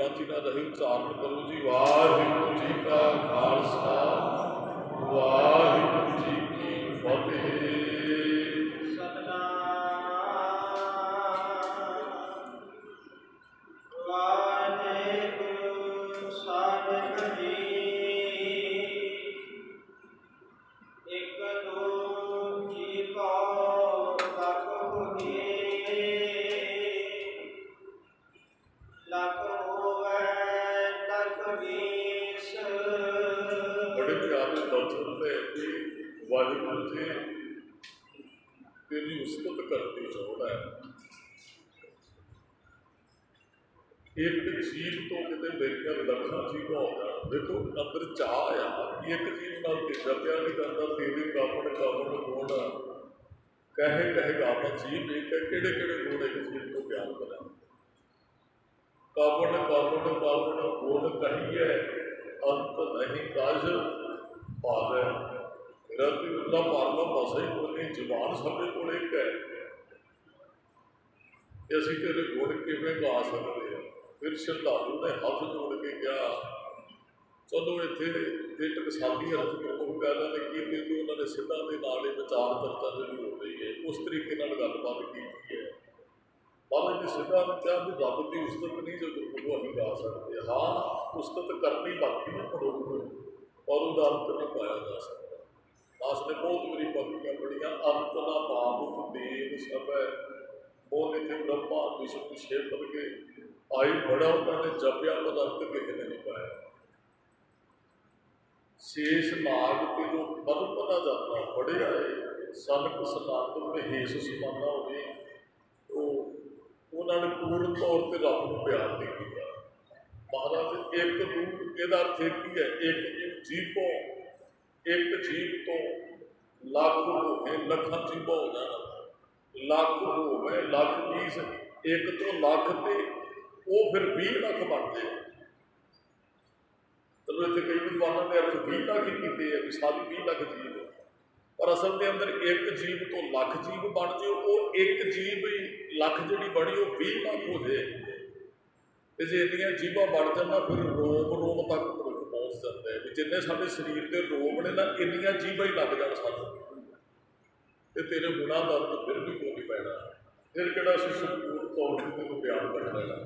मत ही ना रहे उच्चारण करो जी। वाहिगुरू जी का खालसा वाहिगुरू जी की फतेह। वाहिगुरू जी तेरी उस्तत करती चौड़ है। एक जीव तो कितने मेरे लखा जीव हो जाए। देखो अंदर चाह आ एक जीव नाल तेजा प्यार नहीं करता। तेरे कामण कामण गुण कहे कहेगा आप जीव एक है किहड़े किहड़े गुण एक जीव को प्यार करा। कामण कामण कामण गुण कहिए अंत नहीं काज पावे। मेरा तो उतना मारना बसा ही कोई नहीं। जबान साढ़े को एक है कि असीं तेरे गुण किवें गा सकते हैं। फिर श्रद्धालु ने हाथ जोड़ के कहा चलो इत्थे जे टकसाली अर्थ प्रमुख कहना ने की कि उन्होंने सिद्धां दे नाल ही विचार चर्चा जिहड़ी हो रही है उस तरीके नाल गलबात की है। महाराज ने सिद्धां ने कहा भी रब की उस्तत नहीं जो गुरमुखों असीं गा सकते। हाँ उस्तत करनी बाकी है मनुख नूं और उहदा अंत नहीं पाया जा सकता। दास ने बहुत मेरी पंक्तियां पढ़िया। अंत ना पाप देव सब बोल इतने ब्रह्मा विष्णु शेर पद के आई बड़ा उन्होंने जपिया पर अंत किसी ने नहीं पाया। शेष नाग के जो पद पता जाता बड़े आए सनक सनातन में हेस समाना हो गई तो उन्होंने पूर्ण तौर पर रब को प्यार नहीं किया। महाराज एक रूप यदा अर्थ एक ही है। एक जीवों एक जीव तो लाख होवे लखा जीव हो जाना। लख होवे लख 20 एक तो लख ते वो फिर 20 लाख बनते। चलो इतने कई विद्वानों ने अर्थ 20 लाख ही किए है कि सारी 20 लाख जीव पर असल के अंदर एक जीव तो लख जीव बन जाए। वो एक जीव लख जी बनी वो 20 लाख हो जाए। जे इनिया जीवां बन जाना फिर रोम रोम तक पहुँच जाता है। जिन्ने साढ़े शरीर के रोम ने ना इनिया जीवां ही लग जान सानूं ते तेरे गुणा का तो फिर भी कोई नहीं पैना। फिर किहड़ा असीं संपूर्ण तौर पर तेनों प्यार कर लेना।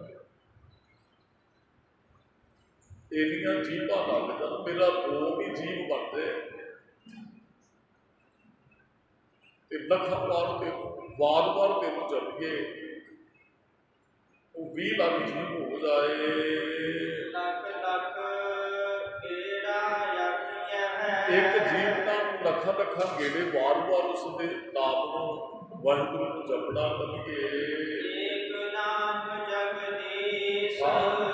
इनिया जीवां लग जान मेरा रोम ही जीव बनते लखा बार बार तेनों जपिए वो 20 लाख जीव हो जाए। एक जीव का लखा लखा गेड़े वार वार उसके नाम को वाहिगुरू को जपना करिए।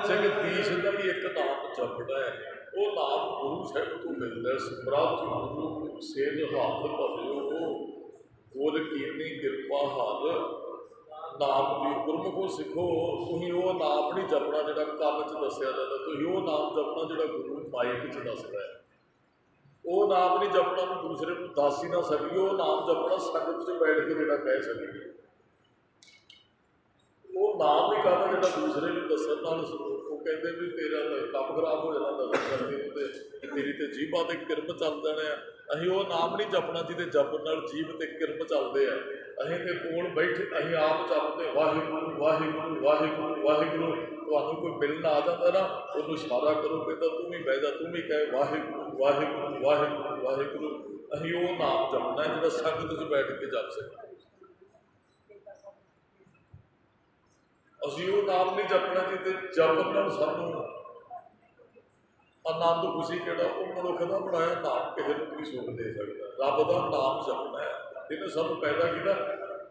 जगदीश का भी एक नाम जपना है। वो नाम गुरु साहब को मिलता है। समर्थ गुरु सेज हाथ भरियो गुर कीनी कृपा हाल नाम की गुरमुखों सिखो। तुसीं वो नाम नहीं जपना जो कल च दसिया जाता। तुसीं वो नाम जपना जो गुरु माइक च दसदा है। वो नाम नहीं जपना तो दूसरे को दस ही ना सकी। वो नाम जपना संगत च बैठ के जो कह सके। वो नाम ही कहना जो दूसरे को दसन वो कहते भी तेरा काम खराब हो जाना दसन करके तेरी तो जीभा ते किरम चल जाने। असीं वो नाम नहीं जपना जिहदे जपन नाल जीभ ते किरम चलते हैं। असीं ते कोल बैठे असीं आप जपते वाहिगुरू वाहिगुरू वाहिगुरू वाहिगुरू। तुहानूं कोई मिलना आ जाता ना उन्होंने इशारा करो कहता तू भी बह जा तू भी कहे वाहिगुरू वाहिगुरू वाहिगुरू वाहिगुरू। असीं वो नाम जपना है जो संगत च बैठ के जप सके। असीं वो नाम नहीं जपना जिहदे जपन नाल सानूं आनंद खुशी किहड़ा वो मनुख का बनाया नाम किसी को नहीं सुख दे सकता। रब का नाम जपना है जिन्हें सानूं पैदा किया।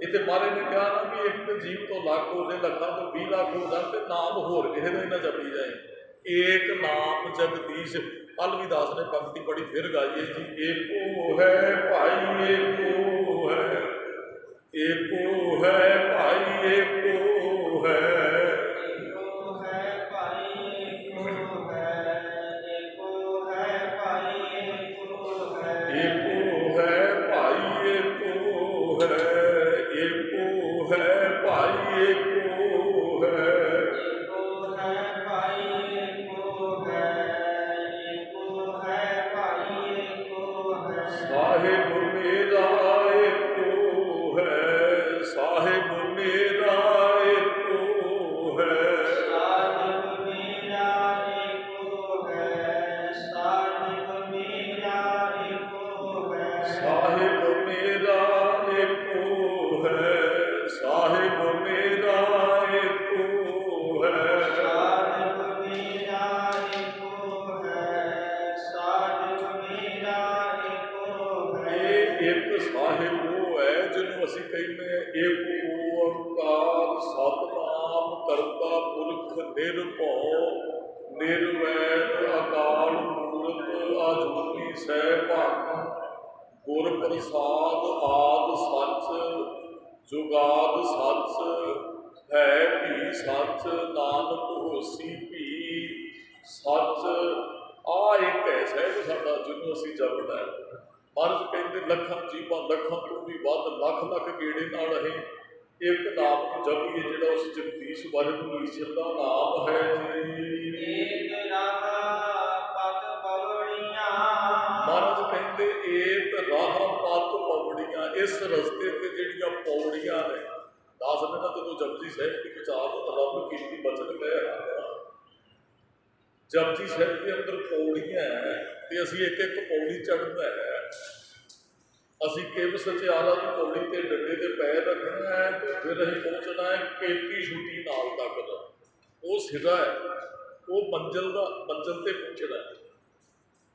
इतने महाराज ने कहा ना भी एक जीव तो लख हो जाए लखा तो 20 लाख हो जाए नाम होर किसी का ही ना जपी जाए। एक नाम जगदीश अलविदास ने पंक्ति बड़ी फिर गाई है जी। एको है भाई एको है एको है भाई एको है ਨਿਰਭਉ ਨਿਰਵੈਰ ਅਕਾਲ ਮੂਰਤ ਆਜੂਨੀ ਸੈਭੰ ਗੁਰ ਪ੍ਰਸਾਦ ਆਦਿ ਸੱਚ ਜੁਗਾਦ ਸੱਚ ਹੈ ਭੀ ਸੱਚ ਨਾਨਕ ਹੋਸੀ ਭੀ ਸੱਚ। ਆ ਇੱਕ ਐਸਾ ਹੈ ਸਾਡਾ ਜਿਹਨੂੰ ਅਸੀਂ ਜਪਣਾ ਹੈ। ਮਹਾਰਾਜ ਕਹਿੰਦੇ ਲੱਖਾਂ ਜੀਵਾਂ ਲੱਖਾਂ ਤੋਂ ਵੀ ਵੱਧ ਲੱਖ ਲੱਖ ਗੇੜੇ ਨਾਲ ਅਸੀਂ ਇੱਕ ਨਾਮ ਨੂੰ ਜਪੀਏ ਜਿਹੜਾ ਉਸ ਜਗਦੀਸ਼ ਵਾਹਿਗੁਰੂ ਈਸ਼ਰ ਦਾ ਨਾਮ ਹੈ ਜੀ। ਮਹਾਰਾਜ ਕਹਿੰਦੇ ਏਕ ਰਾਹ ਪਤ ਪੌੜੀਆਂ, ਇਸ ਰਸਤੇ ਤੇ ਜਿਹੜੀਆਂ ਪੌੜੀਆਂ ਨੇ 10 ਦਿਨਾਂ ਜਦੋਂ ਜਪਜੀ ਸਾਹਿਬ ਦੀ ਵਿਚਾਰ ਰੱਬ ਕੀਤੀ ਬਚਨ ਗਏ ਜਪਜੀ ਸਾਹਿਬ ਦੇ ਅੰਦਰ ਪੌੜੀਆਂ ਤੇ ਅਸੀਂ ਇੱਕ ਇੱਕ ਪੌੜੀ ਚੜ੍ਹਨਾ ਹੈ। ਅਸੀਂ ਕਿਵ ਸਚਿਆਰਾ ਦੀ ਪੌੜੀ ਤੇ ਡੰਡੇ ਦੇ ਪੈਰ ਰੱਖਣਾ ਹੈ ਤੇ ਫਿਰ ਅਸੀਂ ਪਹੁੰਚਣਾ ਹੈ ਕੇਕੀ ਛੁੱਟੀ ਨਾਲ ਤੱਕ ਦਾ ਉਹ ਸਿਰਾ ਹੈ, ਉਹ ਮੰਜ਼ਿਲ ਤੇ ਪਹੁੰਚਣਾ ਹੈ।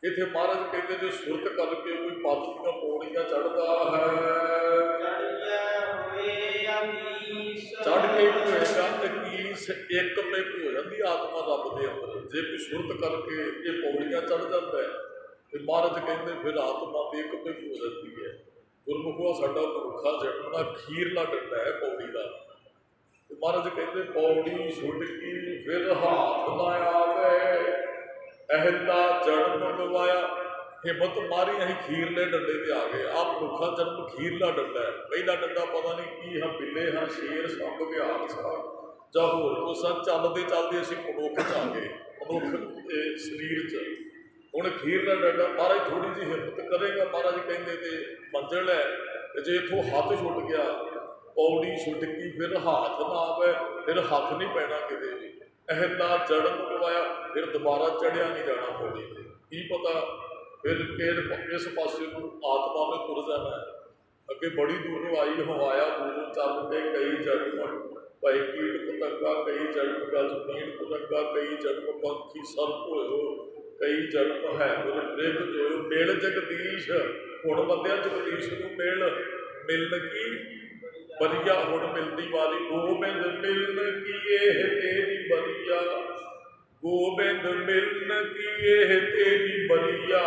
ਇੱਥੇ ਮਹਾਰਾਜ ਕਹਿੰਦੇ ਜੋ ਸੁਰਤ ਕਰਕੇ ਕੋਈ ਪੱਤ ਦੀਆਂ ਪੌੜੀਆਂ ਚੜ੍ਹਦਾ ਹੈ ਚੜ੍ਹ ਕੇ ਹੋਏਗਾ ਤਕੀਸ ਇੱਕ ਮਿੰਟ ਹੋ ਜਾਂਦੀ ਆਤਮਾ ਰੱਬ ਦੇ ਅੰਦਰ। ਜੇ ਕੋਈ ਸੁਰਤ ਕਰਕੇ ਇਹ ਪੌੜੀਆਂ ਚੜ੍ਹ ਜਾਂਦਾ ਹੈ ਤੇ ਮਹਾਰਾਜ ਕਹਿੰਦੇ ਫਿਰ ਆਤਮਾ ਦੀ ਇੱਕ ਮਿੰਟ ਹੋ ਜਾਂਦੀ ਹੈ। ਗੁਰਮੁਖਾ ਸਾਡਾ ਪੁਰਖਾ ਜੜਨਾ ਖੀਰਲਾ ਡੰਡਾ ਹੈ ਪੌੜੀ ਦਾ। ਤੇ ਮਹਾਰਾਜ ਕਹਿੰਦੇ ਪੌੜੀ ਛੁੱਟ ਕੇ ਫਿਰ ਹਾਥ ਨਾ ਆਵੇ ਅਹਿਲਾ ਜਨਮ ਗਵਾਇਆ। ਹਿੰਮਤ ਮਾਰੀ ਅਸੀਂ ਖੀਰਲੇ ਡੰਡੇ ਤੇ ਆ ਗਏ। ਆਹ ਪੁਰਖਾ ਜਨਮ ਖੀਰਲਾ ਡੰਡਾ ਹੈ। ਪਹਿਲਾ ਡੰਡਾ ਪਤਾ ਨਹੀਂ ਕੀ ਹਾਂ ਬਿੱਲੇ ਹਾਂ ਸ਼ੇਰ ਸੰਗ ਵਿਹਾਰ ਸਾਹਿਬ ਜਾਂ ਹੋਰ ਕੁਛ ਚੱਲਦੇ ਚੱਲਦੇ ਅਸੀਂ ਮਨੁੱਖ 'ਚ ਆ ਗਏ ਮਨੁੱਖ ਸਰੀਰ 'ਚ। ਹੁਣ ਖੀਰਲਾ ਡੰਡਾ ਮਹਾਰਾਜ ਥੋੜ੍ਹੀ ਜਿਹੀ ਹਿੰਮਤ ਕਰੇਗਾ। ਮਹਾਰਾਜ ਕਹਿੰਦੇ ਤੇ ਮੰਜ਼ਿਲ ਹੈ ਤੇ ਜੇ ਇੱਥੋਂ ਹੱਥ ਛੁੱਟ ਗਿਆ ਪੌੜੀ ਛੁੱਟ ਗਈ ਫਿਰ ਹੱਥ ਨਾ ਆਵੇ ਫਿਰ ਹੱਥ ਨਹੀਂ ਪੈਣਾ ਕਿਤੇ ਵੀ। ਅਹਿਲਾ ਜੜਨ ਗਵਾਇਆ ਫਿਰ ਦੁਬਾਰਾ ਚੜ੍ਹਿਆ ਨਹੀਂ ਜਾਣਾ ਪੌੜੀ ਤੇ। ਕੀ ਪਤਾ ਫਿਰ ਇਸ ਪਾਸੇ ਨੂੰ ਆਤਮਾ ਨੇ ਤੁਰ ਜਾਣਾ ਹੈ। ਅੱਗੇ ਬੜੀ ਦੂਰੋਂ ਆਈ ਹੋ ਆਇਆ ਦੂਰੋਂ ਚੱਲ ਕੇ ਕਈ ਜਨਮ ਭਾਈ ਕੀਟ ਪਤੰਗਾ ਕਈ ਜਨਮ ਗਜ ਨੀਂਦ ਪੁਰੰਗਾ ਕਈ ਜਨਮ ਪੰਖੀ ਸਰਪ ਹੋਇਓ ਕਈ ਜਨਮ ਹੈ ਗੁਰ ਬ੍ਰਿਧ ਜੋਇਓ ਮਿਲ ਜਗਦੀਸ਼। ਹੁਣ ਬੰਦਿਆ ਜਗਦੀਸ਼ ਨੂੰ ਮਿਲਣ ਕੀ ਬਰੀਆ ਹੁਣ ਮਿਲਦੀ ਵਾਲੀ ਗੋਬਿੰਦ ਮਿਲਣ ਕੀ ਇਹ ਤੇਰੀ ਬਰੀਆ ਗੋਬਿੰਦ ਮਿਲਣ ਕੀ ਇਹ ਤੇਰੀ ਬਰੀਆ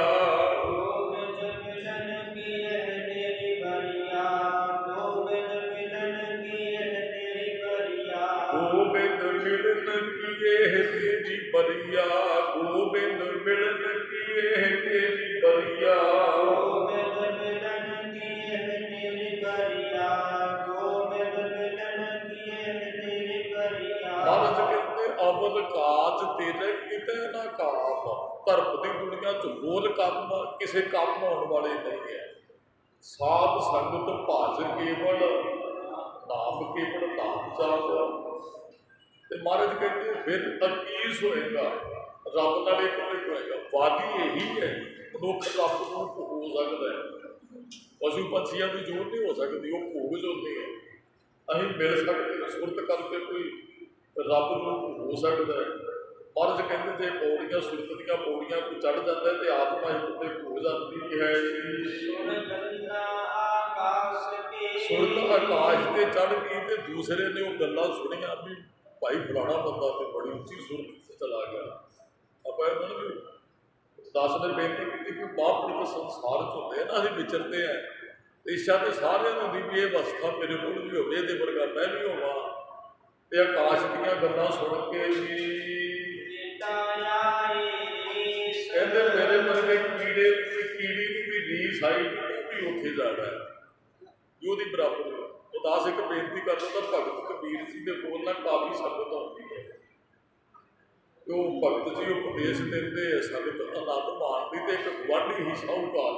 ਗੋਬਿੰਦ ਮਿਲਣ ਕੀ ਇਹ ਤੇਰੀ ਬਰੀਆ ਗੋਬਿੰਦ ਮਿਲਣ ਕੀ ਇਹ ਤੇਰੀ ਬਰੀਆ ਗੋਬਿੰਦ ਮਿਲਣ ਕੀ ਇਹ ਤੇਰੀ ਬਰੀਆ ਗੋਬਿੰਦ ਮਿਲਣ ਕੀ ਇਹ ਤੇਰੀ ਬਰੀਆ ਗੋਬਿੰਦ ਮਿਲਣ ਕੀ ਇਹ ਤੇਰੀ ਬਰੀਆ ਗੋਬਿੰਦ ਮਿਲਣ ਕੀ ਇਹ ਤੇਰੀ ਬਰੀਆ। ਮਹਾਰਾਜ ਕਹਿੰਦੇ ਅਵਲ ਕਾਜ ਤੇਰੇ ਕਿਤੇ ਨਾ ਕਾਮ। ਧਰਮ ਦੀ ਦੁਨੀਆ 'ਚ ਹੋਰ ਕੰਮ ਕਿਸੇ ਕੰਮ ਆਉਣ ਵਾਲੇ ਨਹੀਂ ਹੈ। ਸਾਧ ਸੰਗਤ ਭਜ ਕੇਵਲ ਨਾਮ ਕੇਵਲ ਨਾਮ ਚਾਹੋ। ਤੇ ਮਹਾਰਾਜ ਕਹਿੰਦੇ ਫਿਰ ਅਕੀਸ ਹੋਏਗਾ ਰੱਬ ਨਾਲ ਇੱਕ ਮਿੰਟ ਹੋਏਗਾ। ਵਾਦੀ ਇਹੀ ਹੈ ਮਨੁੱਖ ਰੱਬ ਨੂੰ ਹੋ ਸਕਦਾ ਹੈ। ਪਸ਼ੂ ਪੰਛੀਆਂ ਦੀ ਜੋੜ ਨਹੀਂ ਹੋ ਸਕਦੀ, ਉਹ ਭੋਗ ਜਾਂਦੇ ਹੈ। ਅਸੀਂ ਮਿਲ ਸਕਦੇ ਸੁਰਤ ਕਰਕੇ ਕੋਈ ਰੱਬ ਨੂੰ ਹੋ ਸਕਦਾ ਹੈ। ਮਹਾਰਾਜ ਕਹਿੰਦੇ ਜੇ ਪੌੜੀਆਂ ਸੁਰਤ ਦੀਆਂ ਪੌੜੀਆਂ ਕੋਈ ਚੜ੍ਹ ਜਾਂਦਾ ਤੇ ਆਤਮਾ ਇੱਕ ਤੇ ਹੋ ਜਾਂਦੀ ਹੈ। ਸੁਰਤ ਆਕਾਸ਼ ਤੇ ਚੜ੍ਹ ਗਈ ਤੇ ਦੂਸਰੇ ਨੇ ਉਹ ਗੱਲਾਂ ਸੁਣੀਆਂ ਵੀ ਭਾਈ ਫਲਾਣਾ ਬੰਦਾ ਤੇ ਬੜੀ ਉੱਚੀ ਸੁਰਤ 'ਚ ਚਲਾ ਗਿਆ। ਆਪਾਂ ਇਹਨਾਂ ਨੂੰ ਵੀ 10 ਦਿਨ ਬੇਨਤੀ ਕੀਤੀ ਕਿ ਮਹਾਂਪੁਰਖ ਸੰਸਾਰ 'ਚ ਹੁੰਦੇ ਨਾ ਅਸੀਂ ਵਿਚਰਦੇ ਹਾਂ ਇੱਛਾ ਤੇ ਸਾਰਿਆਂ ਨੂੰ ਹੁੰਦੀ ਵੀ ਇਹ ਅਵਸਥਾ ਮੇਰੇ ਕੋਲ ਵੀ ਹੋਵੇ ਇਹਦੇ ਵਰਗਾ ਮੈਂ ਵੀ ਹੋਵਾਂ। ਤੇ ਆਕਾਸ਼ ਦੀਆਂ ਗੱਲਾਂ ਸੁਣ ਕੇ ਵੀ ਕਹਿੰਦੇ ਮੇਰੇ ਵਰਗੇ ਕੀੜੀ ਨੂੰ ਵੀ ਰੀਸ ਆਈ ਵੀ ਉੱਥੇ ਜਾਣਾ ਹੈ ਵੀ ਉਹਦੀ ਬਰਾਬਰ। ਉਦਾਸ ਇੱਕ ਬੇਨਤੀ ਕਰਦਾ ਤਾਂ ਭਗਤ ਕਬੀਰ ਜੀ ਦੇ ਕੋਲ ਨਾ ਕਾਫੀ ਸੰਗਤ ਆਉਂਦੀ ਹੈ ਤੇ ਉਹ ਭਗਤ ਜੀ ਉਪਦੇਸ਼ ਦਿੰਦੇ ਸੰਗਤ ਆਨੰਦ ਮਾਣਦੀ ਤੇ ਇੱਕ ਗੁਆਂਢੀ ਹੀ ਸ਼ਾਹੂਕਾਰ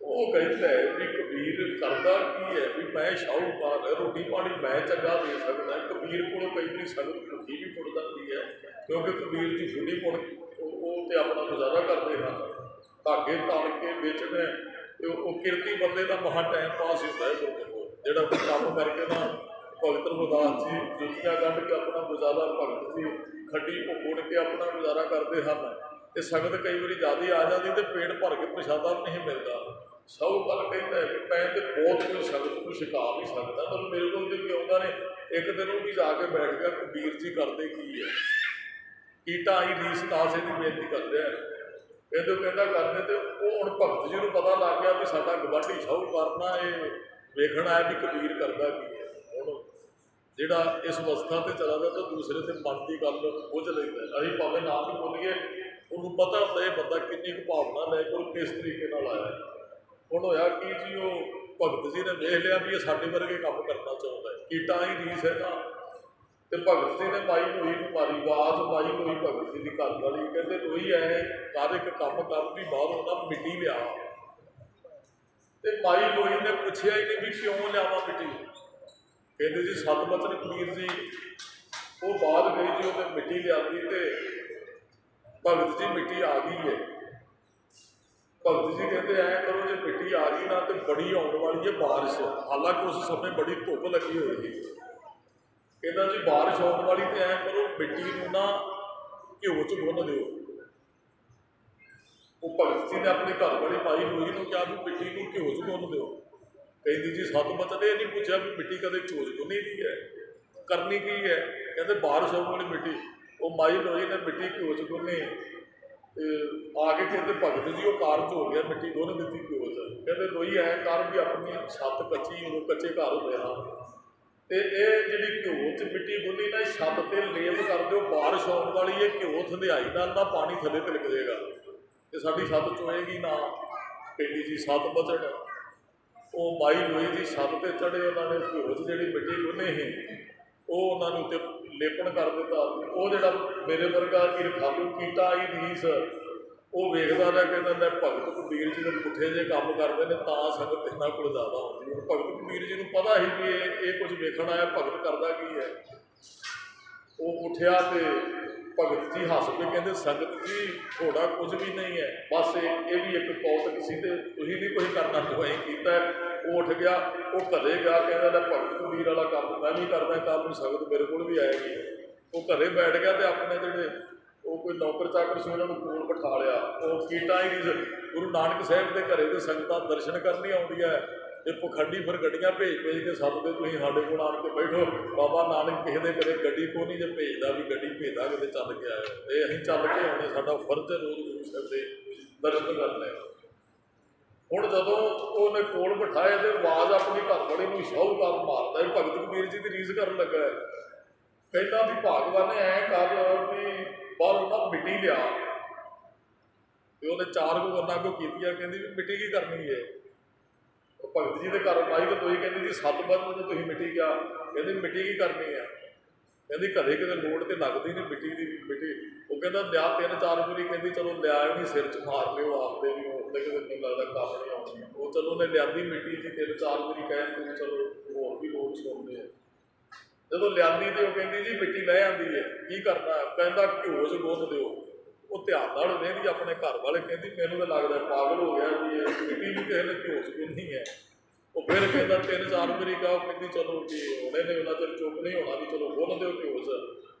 ਉਹ ਕਹਿੰਦਾ ਵੀ ਕਬੀਰ ਕਰਦਾ ਕੀ ਹੈ ਵੀ ਮੈਂ ਸ਼ਾਹੂਕਾਰ ਹੈ ਰੋਟੀ ਪਾਣੀ ਮੈਂ ਚੰਗਾ ਦੇ ਸਕਦਾ। ਕਬੀਰ ਕੋਲ ਕਈ ਵਾਰੀ ਸੰਗਤ ਭੁੱਖੀ ਵੀ ਪੁੱਟ ਜਾਂਦੀ ਹੈ ਕਿਉਂਕਿ ਕਬੀਰ ਜੀ ਛੁੱਟੀ ਪੁੱਟ ਉਹ ਤੇ ਆਪਣਾ ਗੁਜ਼ਾਰਾ ਕਰਦੇ ਹਨ। ਧਾਗੇ ਤਲ ਕੇ ਵੇਚਣੇ ਤੇ ਉਹ ਕਿਰਤੀ ਬੰਦੇ ਦਾ ਮਹਾ ਟਾਈਮ ਪਾਸ ਹੁੰਦਾ ਹੈ ਗੁਰਮੁਖੋ ਜਿਹੜਾ ਕੋਈ ਕੰਮ ਕਰਕੇ ਨਾ। ਭਗਤ ਰਮਦਾਸ ਜੀ ਜੁੱਤੀਆਂ ਕੱਢ ਕੇ ਆਪਣਾ ਗੁਜ਼ਾਰਾ ਭਗਤ ਜੀ ਖੱਡੀ ਪੁੱਟ ਕੇ ਆਪਣਾ ਗੁਜ਼ਾਰਾ ਕਰਦੇ ਹਨ। ਤੇ ਸੰਗਤ ਕਈ ਵਾਰੀ ਜ਼ਿਆਦਾ ਆ ਜਾਂਦੀ ਤੇ ਪੇਟ ਭਰ ਕੇ ਪ੍ਰਸ਼ਾਦਾ ਵੀ ਨਹੀਂ ਮਿਲਦਾ। ਸ਼ਾਹੂਕਾਰ ਕਹਿੰਦਾ ਕਿ ਮੈਂ ਤੇ ਬਹੁਤ ਕੁਝ ਸ਼ਬਦ ਨੂੰ ਛਕਾ ਵੀ ਸਕਦਾ, ਪਰ ਮੇਰੇ ਕੋਲ ਤੇ ਕੀ ਆਉਂਦਾ ਨੇ। ਇੱਕ ਦਿਨ ਉਹ ਵੀ ਜਾ ਕੇ ਬੈਠ ਗਿਆ, ਕਬੀਰ ਜੀ ਕਰਦੇ ਕੀ ਹੈ, ਕੀਟਾ ਆਈ ਰੀਸ ਦਾਸ ਇਹਦੀ ਬੇਨਤੀ ਕਰ ਰਿਹਾ ਇਹਦੇ ਕਹਿੰਦਾ ਕਰਦੇ। ਤੇ ਉਹ ਹੁਣ ਭਗਤ ਜੀ ਨੂੰ ਪਤਾ ਲੱਗ ਗਿਆ ਵੀ ਸਾਡਾ ਗਵਾਂਢੀ ਸ਼ਾਹੂਕਾਰ ਨਾ ਇਹ ਵੇਖਣ ਆਇਆ ਵੀ ਕਬੀਰ ਕਰਦਾ ਕੀ ਹੈ। ਹੁਣ ਜਿਹੜਾ ਇਸ ਅਵਸਥਾ ਤੇ ਚਲਾ ਗਿਆ ਤਾਂ ਦੂਸਰੇ ਦੇ ਮਨ ਦੀ ਗੱਲ ਬੁੱਝ ਲੈਂਦਾ। ਅਸੀਂ ਭਾਵੇਂ ਨਾ ਵੀ ਬੋਲੀਏ, ਉਹਨੂੰ ਪਤਾ ਹੁੰਦਾ ਇਹ ਬੰਦਾ ਕਿੰਨੀ ਕੁ ਭਾਵਨਾ ਲੈ ਕੇ ਕਿਸ ਤਰੀਕੇ ਨਾਲ ਆਇਆ। ਹੁਣ ਹੋਇਆ ਕੀ ਜੀ, ਉਹ ਭਗਤ ਜੀ ਨੇ ਵੇਖ ਲਿਆ ਵੀ ਇਹ ਸਾਡੇ ਵਰਗੇ ਕੰਮ ਕਰਨਾ ਚਾਹੁੰਦਾ ਹੈ, ਕੀਟਾ ਹੀ ਰੀਸ ਹੈ ਨਾ। ਤੇ ਭਗਤ ਜੀ ਨੇ ਮਾਈ ਲੋਈ ਨੂੰ ਮਾਰੀ, ਆਵਾਜ਼ ਮਾਈ ਲੋਈ ਭਗਤ ਜੀ ਦੀ ਘਰ ਵਾਲੀ, ਕਹਿੰਦੇ ਲੋਈ ਐ ਕਰ ਇੱਕ ਕੰਮ ਕਰ ਵੀ ਬਾਹਰੋਂ ਨਾ ਮਿੱਟੀ ਲਿਆ। ਤੇ ਮਾਈ ਲੋਈ ਨੇ ਪੁੱਛਿਆ ਹੀ ਨਹੀਂ ਵੀ ਕਿਉਂ ਲਿਆਵਾਂ ਮਿੱਟੀ। ਕਹਿੰਦੇ ਜੀ ਸਤ ਬਚਨ ਕਬੀਰ ਜੀ। ਉਹ ਬਾਅਦ ਗਈ ਜੀ, ਉਹਨੇ ਮਿੱਟੀ ਲਿਆਂਦੀ ਤੇ ਭਗਤ ਜੀ ਮਿੱਟੀ ਆ ਗਈ ਹੈ। ਭਗਤ ਜੀ ਕਹਿੰਦੇ ਐਂ ਕਰੋ, ਜੇ ਮਿੱਟੀ ਆ ਗਈ ਨਾ ਤੇ ਬੜੀ ਆਉਣ ਵਾਲੀ ਹੈ ਬਾਰਿਸ਼, ਹਾਲਾਂਕਿ ਉਸ ਸਮੇਂ ਬੜੀ ਧੁੱਪ ਲੱਗੀ ਹੋਈ ਸੀ। ਕਹਿੰਦਾ ਜੀ ਬਾਰਿਸ਼ ਆਉਣ ਵਾਲੀ ਤੇ ਐਂ ਕਰੋ, ਮਿੱਟੀ ਨੂੰ ਨਾ ਘਿਓ 'ਚ ਗੁੰਨ ਦਿਓ। ਉਹ ਭਗਤ ਜੀ ਨੇ ਆਪਣੀ ਘਰ ਵਾਲੀ ਮਾਈ ਲੋਈ ਨੂੰ ਕਿਹਾ ਵੀ ਮਿੱਟੀ ਨੂੰ ਘਿਓ 'ਚ ਗੁੰਨ ਦਿਓ। ਕਹਿੰਦੀ ਜੀ ਸਤ ਬਚਨ ਇਹ ਨਹੀਂ ਪੁੱਛਿਆ ਵੀ ਮਿੱਟੀ ਕਦੇ ਘਿਓ 'ਚ ਗੁੰਨੀ ਦੀ ਹੈ, ਕਰਨੀ ਕੀ ਹੈ। ਕਹਿੰਦੇ ਬਾਰਿਸ਼ ਆਉਣ ਵਾਲੀ ਮਿੱਟੀ। ਉਹ ਮਾਈ ਲੋਈ ਨੇ ਮਿੱਟੀ ਘਿਓ 'ਚ ਗੁੰਨੀ ਤੇ ਆ ਕੇ ਕਹਿੰਦੇ ਭਗਤ ਜੀ ਉਹ ਕਾਰਜ ਹੋ ਗਿਆ, ਮਿੱਟੀ ਗੁੰਨ ਦਿੱਤੀ ਘਿਓ 'ਚ। ਕਹਿੰਦੇ ਲੋਈ ਐਂ ਕਰ ਵੀ ਆਪਣੀ ਛੱਤ ਕੱਚੀ, ਉਦੋਂ ਕੱਚੇ ਘਰ ਹੁੰਦੇ ਹਨ, ਤੇ ਇਹ ਜਿਹੜੀ ਘਿਓ 'ਚ ਮਿੱਟੀ ਗੁੰਨੀ ਨਾ ਛੱਤ ਤੇ ਲੇਪ ਕਰ ਦਿਓ, ਬਾਰਿਸ਼ ਆਉਣ ਵਾਲੀ ਹੈ, ਘਿਓ ਥੰਧਿਆਈ ਨਾਲ ਨਾ ਪਾਣੀ ਥੱਲੇ ਤਿਲਕ ਜਾਏਗਾ ਤੇ ਸਾਡੀ ਛੱਤ ਚੋਏਗੀ ਨਾ। ਕਹਿੰਦੀ ਜੀ ਸਤ ਬਚਨ। ਉਹ ਮਾਈ ਲੋਈ ਦੀ ਛੱਤ ਤੇ ਚੜ੍ਹੇ, ਉਹਨਾਂ ਨੇ ਘਿਓ 'ਚ ਜਿਹੜੀ ਮਿੱਟੀ ਗੁੰਨੀ ਸੀ ਉਹ ਉਹਨਾਂ ਨੂੰ ਉੱਤੇ ਲੇਪਣ ਕਰ ਦਿੱਤਾ। ਉਹ ਜਿਹੜਾ ਮੇਰੇ ਵਰਗਾ ਕਿ ਰਖਾਲੂ ਕੀਟਾ ਆਈ ਰੀਸ, ਉਹ ਵੇਖਦਾ ਰਿਹਾ, ਕਹਿੰਦਾ ਮੈਂ ਭਗਤ ਕਬੀਰ ਜੀ ਦੇ ਪੁੱਠੇ ਜਿਹੇ ਕੰਮ ਕਰਦੇ ਨੇ ਤਾਂ ਸੰਗਤ ਇਹਨਾਂ ਕੋਲ ਜ਼ਿਆਦਾ ਹੁੰਦੀ। ਹੁਣ ਭਗਤ ਕਬੀਰ ਜੀ ਨੂੰ ਪਤਾ ਸੀ ਵੀ ਇਹ ਕੁਝ ਵੇਖਣ ਆਇਆ, ਭਗਤ ਕਰਦਾ ਕੀ ਹੈ। ਉਹ ਉੱਠਿਆ ਤੇ ਭਗਤ ਜੀ ਹੱਸ ਕੇ ਕਹਿੰਦੇ ਸੰਗਤ ਜੀ ਤੁਹਾਡਾ ਕੁਝ ਵੀ ਨਹੀਂ ਹੈ, ਬਸ ਇਹ ਵੀ ਇੱਕ ਕੌਤਕ ਸੀ ਤੇ ਤੁਸੀਂ ਵੀ ਕੁਝ ਕਰਨਾ ਦਵਾਈ ਕੀਤਾ। ਉਹ ਉੱਠ ਗਿਆ, ਉਹ ਘਰੇ ਗਿਆ, ਕਹਿੰਦਾ ਲੈ ਭਗਤ ਕਬੀਰ ਵਾਲਾ ਕੰਮ ਮੈਂ ਵੀ ਕਰਦਾ, ਕੱਲ੍ਹ ਨੂੰ ਸੰਗਤ ਮੇਰੇ ਕੋਲ ਵੀ ਆਏਗੀ। ਉਹ ਘਰੇ ਬੈਠ ਗਿਆ ਤੇ ਆਪਣੇ ਜਿਹੜੇ ਉਹ ਕੋਈ ਨੌਕਰ ਚਾਕਰ ਸੀ ਉਹਨਾਂ ਨੂੰ ਕੋਲ ਬਿਠਾ ਲਿਆ। ਉਹ ਕੀਟਾ ਹੀ ਗੁਰੂ ਨਾਨਕ ਸਾਹਿਬ ਦੇ ਘਰੇ ਦੇ ਸੰਗਤਾਂ ਦਰਸ਼ਨ ਕਰਨੀ ਆਉਂਦੀਆਂ ਤੇ ਪਖੰਡੀ ਫਿਰ ਗੱਡੀਆਂ ਭੇਜ ਕੇ ਸੱਦਦੇ, ਤੁਸੀਂ ਸਾਡੇ ਕੋਲ ਆਣ ਕੇ ਬੈਠੋ। ਬਾਬਾ ਨਾਨਕ ਕਿਸੇ ਦੇ ਘਰੇ ਗੱਡੀ ਕੋਈ ਨਹੀਂ ਜੇ ਭੇਜਦਾ ਵੀ ਗੱਡੀ ਭੇਜਦਾ ਕਿਤੇ ਚੱਲ ਕੇ ਆਇਆ, ਇਹ ਅਸੀਂ ਚੱਲ ਕੇ ਆਉਣੇ, ਸਾਡਾ ਫਰਜ਼ ਹੈ ਰੋਜ਼ ਗੁਰੂ ਸਾਹਿਬ ਦੇ ਦਰਸ਼ਨ ਕਰਨੇ। ਹੁਣ ਜਦੋਂ ਉਹਨੇ ਕੋਲ ਬਿਠਾਏ ਤੇ ਆਵਾਜ਼ ਆਪਣੀ ਘਰ ਵਾਲੇ ਨੂੰ ਸ਼ਾਹੂਕਾਰ ਮਾਰਦਾ, ਭਗਤ ਕਬੀਰ ਜੀ ਦੀ ਰੀਸ ਕਰਨ ਲੱਗਾ। ਕਹਿੰਦਾ ਵੀ ਭਾਗਵਾਨ ਨੇ ਐਂ ਕਰ ਵੀ ਬਾਹਰੋਂ ਨਾ ਮਿੱਟੀ ਲਿਆ। ਤੇ ਉਹਨੇ 4 ਗੱਲਾਂ ਅੱਗੋਂ ਕੀਤੀਆਂ, ਕਹਿੰਦੀ ਵੀ ਮਿੱਟੀ ਕੀ ਕਰਨੀ ਹੈ। ਭਗਤ ਜੀ ਦੇ ਘਰ ਮਾਈ ਤੇ ਲੋਈ ਕਹਿੰਦੀ ਜੀ 7 ਵਜੇ ਜਦੋਂ ਤੁਸੀਂ ਮਿੱਟੀ ਗਿਆ, ਕਹਿੰਦੀ ਮਿੱਟੀ ਕੀ ਕਰਨੀ ਆ। ਕਹਿੰਦੀ ਕਦੇ ਕਿਤੇ ਲੋੜ ਤੇ ਲੱਗਦੀ ਨਹੀਂ ਮਿੱਟੀ ਦੀ। ਮਿੱਟੀ ਉਹ ਕਹਿੰਦਾ ਲਿਆ 3-4 ਵਾਰੀ, ਕਹਿੰਦੀ ਚਲੋ ਲਿਆ ਨਹੀਂ, ਸਿਰ 'ਚ ਮਾਰ ਲਿਓ ਆਪਦੇ ਵੀ, ਉਹਦੇ ਕਿਤੇ ਮੈਨੂੰ ਲੱਗਦਾ ਕੰਮ ਨਹੀਂ ਆਉਣੀ। ਉਹ ਚਲੋ ਉਹਨੇ ਲਿਆਂਦੀ ਮਿੱਟੀ ਜੀ 3-4 ਵਾਰੀ, ਕਹਿਣ ਚਲੋ ਹੋਰ ਵੀ ਲੋਕ ਸੁਣਦੇ ਆ। ਜਦੋਂ ਲਿਆਂਦੀ ਤੇ ਉਹ ਕਹਿੰਦੀ ਜੀ ਮਿੱਟੀ ਲੈ ਆਂਦੀ ਹੈ, ਕੀ ਕਰਨਾ। ਕਹਿੰਦਾ ਘਿਓ 'ਚ ਗੁੰਨ ਦਿਓ। ਉਹ ਧਿਆਨ ਨਾਲ ਰਹਿੰਦੀ ਆਪਣੇ ਘਰ ਵਾਲੇ, ਕਹਿੰਦੀ ਮੈਨੂੰ ਤਾਂ ਲੱਗਦਾ ਪਾਗਲ ਹੋ ਗਿਆ ਵੀ ਇਹ ਮਿੱਟੀ ਵੀ ਕਿਸੇ ਨੇ ਘਿਓ 'ਚ ਗੁੰਨੀ ਹੈ। ਉਹ ਫਿਰ ਕਹਿੰਦਾ 3-4 ਵਾਰੀ ਕਹਾ, ਕਹਿੰਦੀ ਚਲੋ ਵੀ ਹੁਣੇ ਨੇ ਉਹਨਾਂ ਚਿਰ ਚੁੱਪ ਨਹੀਂ ਹੋਣਾ ਵੀ ਚਲੋ ਗੁੰਨ ਦਿਓ ਘਿਓ 'ਚ।